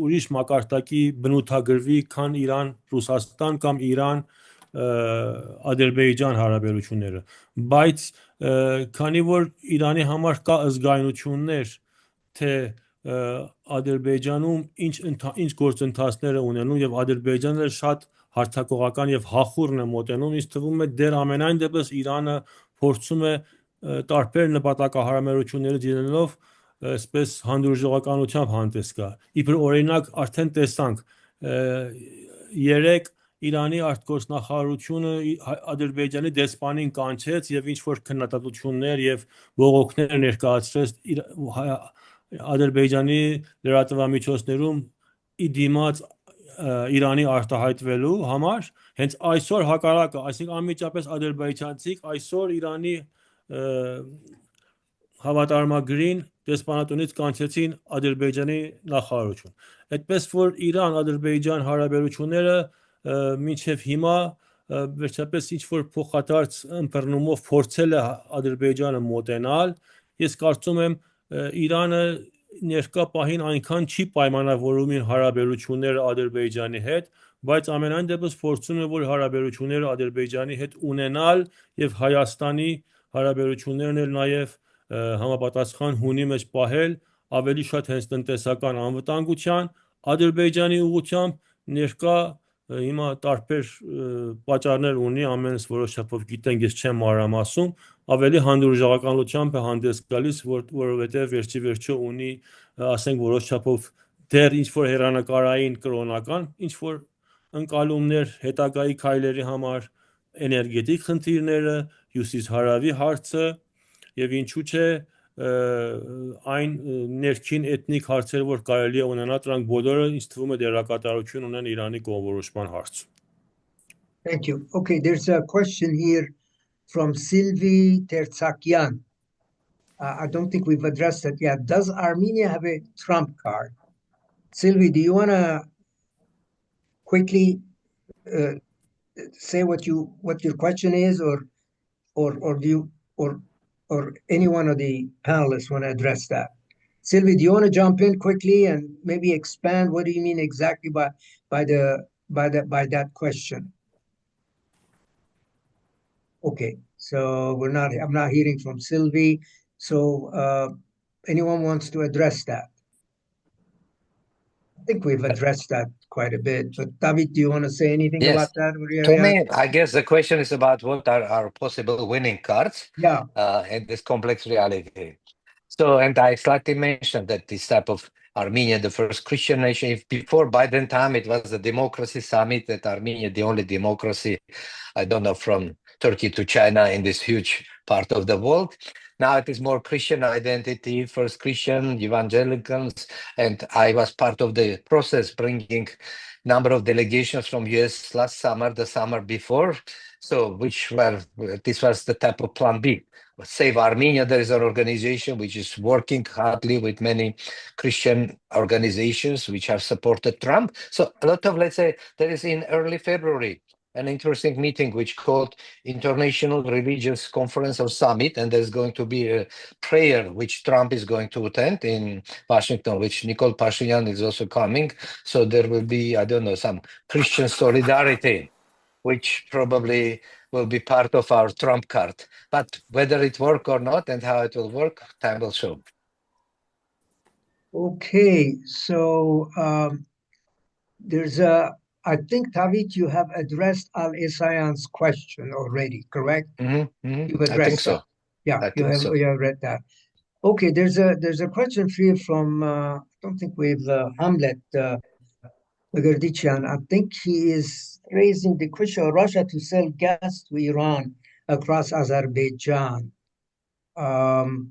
ուրիշ մակարդակի բնութագրվի, քան Իրան-Ռուսաստան կամ Իրան-Ադրբեջան հարաբերությունները, բայց քանի որ Իրանի համար կա ըզգայնություններ, թե Ադրբեջանում ինչ գործընթացներ է ունենում եւ Ադրբեջանը շատ հարցակողական եւ հախուռն է մոտենում, ինձ թվում է դեռ ամենայն դեպս Իրանը փորձում է տարբեր նպատակահարմարությունները դինելով այսպես հանդուրժողականությամբ հանդես գա։ Իբր օրինակ արդեն տեսանք երեք Իրանի արտգործնախարարությունը Ադրբեջանի դեսպանին կանչեց եւ ինչ որ քննադատություններ եւ բողոքներ ներկայացրեց Ադրբեջանի լրատվամիջոցներում ի դիմաց Իրանի արտահայտվելու համար, հենց այսօր հակառակը, այսինքն անմիջապես ադրբեջանցիք այսօր Իրանի հավատարմագրին դեսպանատունից կանչեցին Ադրբեջանի նախարարություն։ Այդպես որ Իրան-Ադրբեջան հարաբերությունները մինչև հիմա վերջապես ինչ որ փոխադարձ ըմբռնումով փորձել է Ադրբեջանը մոտենալ։ Ես կարծում եմ Իրանը ներկա պահին այնքան չի պայմանավորում իր հարաբերությունները Ադրբեջանի հետ, բայց ամենայն դեպս փորձում է որ հարաբերությունները Ադրբեջանի հետ ունենալ եւ Հայաստանի հարաբերություններն էլ նաեւ համապատասխան հունի մեջ պահել ավելի շատ հենց տնտեսական անվտանգության Ադրբեջանի ուղղությամբ ներկա հիմա տարբեր պատճառներ ունի ամենս որոշ չափով գիտենք ես չեմ մանրամասում ավելի հանդուրժողականությամբ է հանդես գալիս որովհետեւ վերջի վերջո ունի ասենք որոշ չափով դեռ ինչ որ հերանեկարային կրոնական ինչ որ ընկալումներ հետագայի քայլերի համար էներգետիկ խնդիրները հյուսիս-հարավի հարցը եւ ինչու՞ չէ այն ներքին էթնիկ հարցեր որ կարելի է ունենալ դրանք բոլորը ինձ թվում է դերակատարություն ունեն Իրանի կողմնորոշման հարցում. Thank you. Okay, there's a question here from Sylvie Tertsakian. I don't think we've addressed it yet. Does Armenia have a trump card? Sylvie, do you want to quickly say what your question is, or any one of the panelists want to address that? Sylvie, do you want to jump in quickly and maybe expand? What do you mean exactly by that question? Okay, so I'm not hearing from Sylvie. So anyone wants to address that? I think we've addressed that quite a bit, but David, do you want to say anything about that? To me, I guess the question is about what are our possible winning cards in this complex reality. So, and I slightly mentioned that this type of Armenia, the first Christian nation, if before Biden time, it was the democracy summit that Armenia, the only democracy, I don't know, from Turkey to China in this huge part of the world. Now it is more Christian identity, first Christian, evangelicals, and I was part of the process bringing number of delegations from US last summer, the summer before. So this was the type of plan B. Save Armenia, there is an organization which is working hardly with many Christian organizations which have supported Trump. So a lot of, let's say, there is in early February, an interesting meeting which called International Religious Conference or Summit, and there's going to be a prayer which Trump is going to attend in Washington, which Nicole Pashinyan is also coming. So there will be, I don't know, some Christian solidarity, which probably will be part of our trump card. But whether it works or not and how it will work, time will show. Okay, so I think, Tavit, you have addressed Al-Esayan's question already, correct? You've addressed I think so. that. Yeah, you have read that. Okay, there's a question for you from, I don't think we've, Hamlet Beglaryan. I think he is raising the question of Russia to sell gas to Iran across Azerbaijan. Tavit,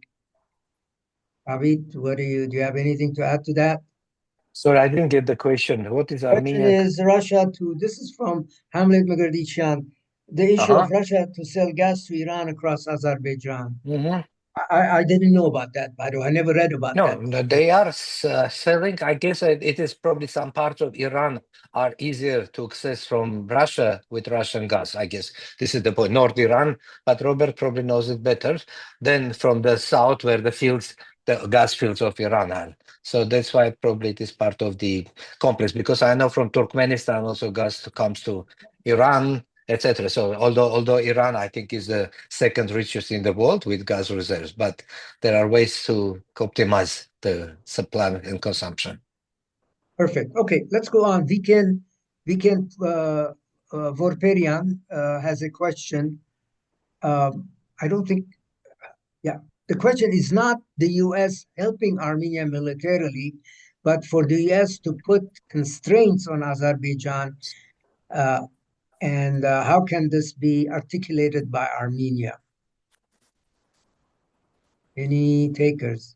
do you have anything to add to that? Sorry, I didn't get the question. What is Armenia? This is from Hamlet Beglaryan, the issue of Russia to sell gas to Iran across Azerbaijan. I didn't know about that, by the way. I never read about that. No, they are selling. I guess it is probably some parts of Iran are easier to access from Russia with Russian gas. I guess this is the point. North Iran, but Robert probably knows it better than from the south where the gas fields of Iran are. So that's why probably it is part of the complex, because I know from Turkmenistan also gas comes to Iran, etc. So although Iran, I think, is the second richest in the world with gas reserves, but there are ways to optimize the supply and consumption. Perfect. Okay, let's go on. Viken Vorperian has a question. The question is not the U.S. helping Armenia militarily, but for the U.S. to put constraints on Azerbaijan. And how can this be articulated by Armenia? Any takers?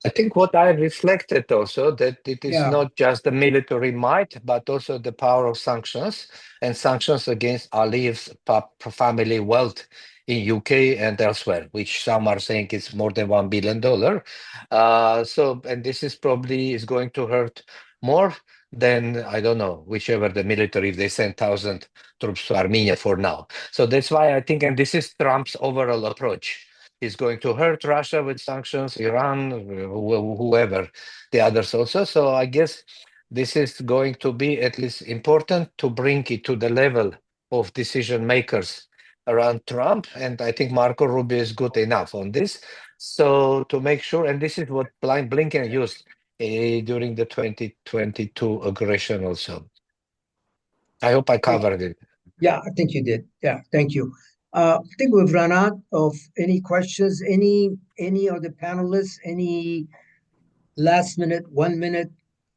I think what I reflected also, that it is not just the military might, but also the power of sanctions, and sanctions against Aliyev's family wealth in UK and elsewhere, which some are saying is more than $1 billion. And this is probably is going to hurt more than, I don't know, whichever the military, if they send 1,000 troops to Armenia for now. So that's why I think, and this is Trump's overall approach. is going to hurt Russia with sanctions, Iran, whoever, the others also. So I guess this is going to be at least important to bring it to the level of decision makers around Trump. And I think Marco Rubio is good enough on this. So to make sure, and this is what Blinken used during the 2022 aggression also. I hope I covered it. Yeah, I think you did. Yeah, thank you. I think we've run out of any questions. Any of the panelists, any last minute, 1 minute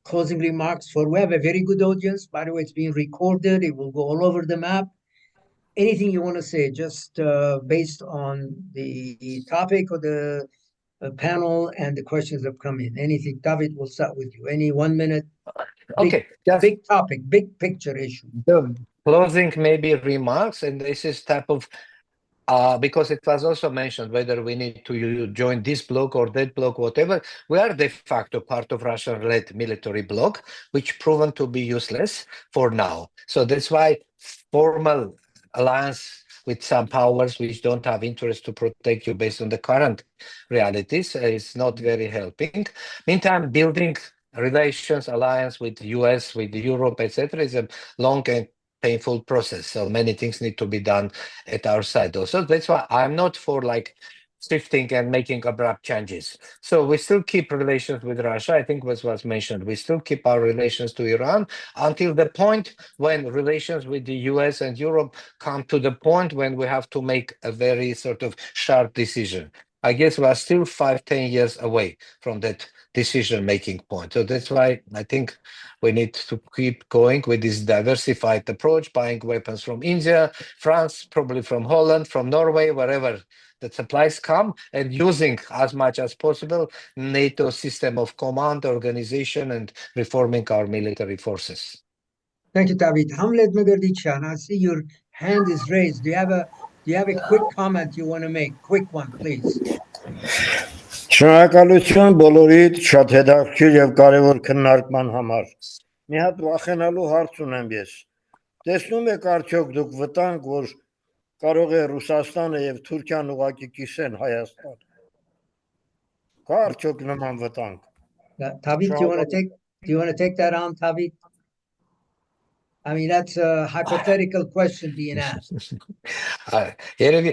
closing remarks for, we have a very good audience. By the way, it's being recorded. It will go all over the map. Anything you want to say, just based on the topic of the panel and the questions that have come in. Anything, David, we'll start with you. Any 1 minute, Okay, big topic, big picture issue. The closing maybe remarks, and this is type of because it was also mentioned whether we need to join this bloc or that bloc, whatever. We are de facto part of Russian-led military bloc, which proven to be useless for now. So that's why formal alliance with some powers which don't have interest to protect you based on the current realities is not very helping. Meantime, building relations, alliance with the US, with Europe, etc., is a long and painful process. So many things need to be done at our side also. That's why I'm not for like shifting and making abrupt changes. So we still keep relations with Russia. I think was mentioned. We still keep our relations to Iran until the point when relations with the US and Europe come to the point when we have to make a very sort of sharp decision. I guess we are still 5-10 years away from that decision-making point. So that's why I think we need to keep going with this diversified approach, buying weapons from India, France, probably from Holland, from Norway, wherever the supplies come, and using as much as possible NATO system of command, organization, and reforming our military forces. Thank you, David. Hamlet Megerdichan, I see your hand is raised. Do you have a quick comment you want to make? Quick one, please. Շնորհակալություն բոլորիդ շատ հետաքրքիր եւ կարեւոր քննարկման համար։ Մի հատ վախենալու հարց ունեմ ես։ Տեսնում եք արդյոք դուք վտանգ, որ կարող է Ռուսաստանը եւ Թուրքիան ուղղակի կիսեն Հայաստան։ Կա արդյոք նման վտանգ։ David, do you want to take that on, David? I mean, that's a hypothetical question being asked. Երևի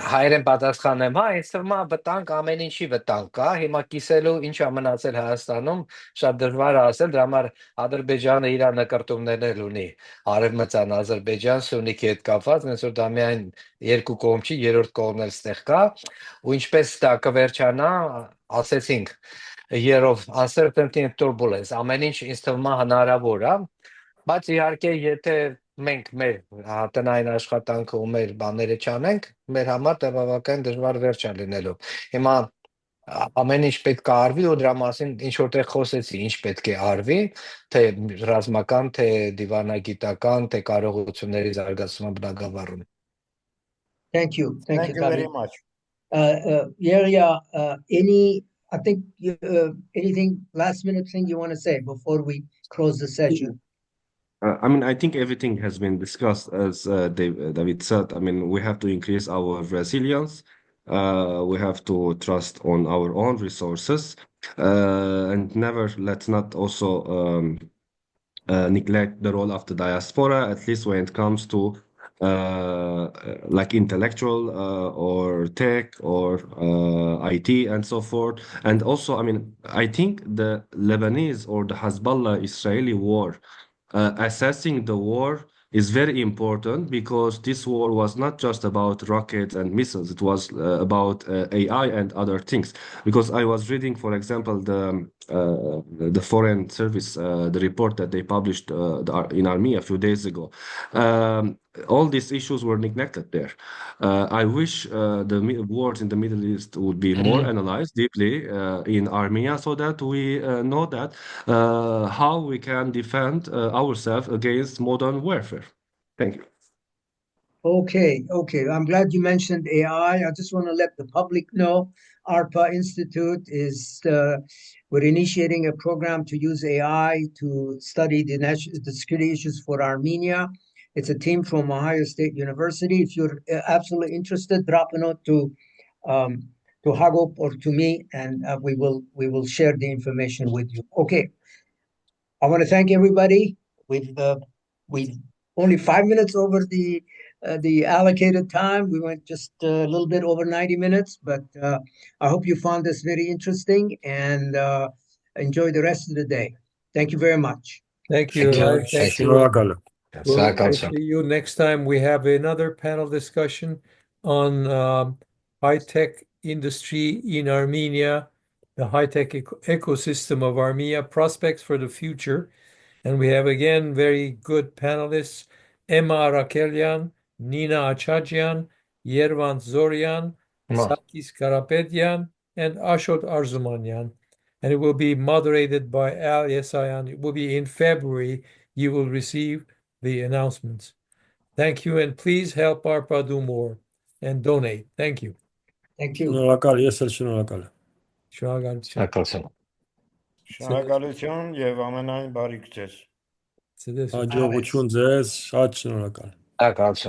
հայերեն պատասխանեմ, հա, ինձ թվում է վտանգ ամեն ինչի վտանգ կա, հիմա կիսելու ինչ է մնացել Հայաստանում, շատ դժվար է ասել, դրա համար Ադրբեջանը իր նկարտումներն ունի, Արևմտյան Ադրբեջան, Սյունիքի հետ կապված, այնց որ դա միայն երկու կողմ չի, երրորդ կողմն էլ ստեղ կա, ու ինչպես դա կվերջանա, ասեցինք, year of uncertainty and turbulence, ամեն ինչ ինձ թվում է հնարավոր է, բայց իհարկե եթե մենք մեր տնային աշխատանքը ու մեր բաները չանենք, մեր համար դա բավական դժվար վերջ է լինելու։ Հիմա ամեն ինչ պետք է արվի ու դրա մասին ինչ որտեղ խոսեցի, ինչ պետք է արվի, թե ռազմական, թե դիվանագիտական, թե կարողությունների զարգացման բնագավառում։ Thank you, Thank you very much. Yeghia, I think anything last minute thing you want to say before we close the session? I mean, I think everything has been discussed, as David said. I mean, we have to increase our resilience. We have to trust on our own resources, and let's not also neglect the role of the diaspora, at least when it comes to like intellectual or tech or IT and so forth. And also, I mean, I think the Lebanese or the Hezbollah-Israeli war, assessing the war is very important, because this war was not just about rockets and missiles. It was about AI and other things. Because I was reading, for example, the Foreign Service, the report that they published in Armenia a few days ago. All these issues were neglected there. I wish the wars in the Middle East would be more analyzed deeply in Armenia, so that we know that how we can defend ourselves against modern warfare. Thank you. Okay. I'm glad you mentioned AI. I just want to let the public know ARPA Institute is we're initiating a program to use AI to study the security issues for Armenia. It's a team from Ohio State University. If you're absolutely interested, drop a note to to Hagop or to me, and we will share the information with you. Okay. I want to thank everybody. We've only 5 minutes over the allocated time. We went just a little bit over 90 minutes, but I hope you found this very interesting and enjoy the rest of the day. Thank you very much. Thank you. Thank you. Şuna We'll see you next time. We have another panel discussion on high-tech industry in Armenia, the high-tech ecosystem of Armenia, prospects for the future. And we have, again, very good panelists, Emma Arakelian, Nina Tashjian, Yervan Zoryan, Sakis Karapetyan, and Ashot Arzumanyan. And it will be moderated by Al Yesayan. It will be in February. You will receive the announcements. Thank you, and please help ARPA do more and donate. Thank you. Thank you. Շնորհակալ, ես էլ շնորհակալ եմ։ Շնորհակալություն։ Շնորհակալություն եւ ամենայն բարիք ձեզ։ Հաջողություն ձեզ, շատ շնորհակալ։ Շնորհակալություն։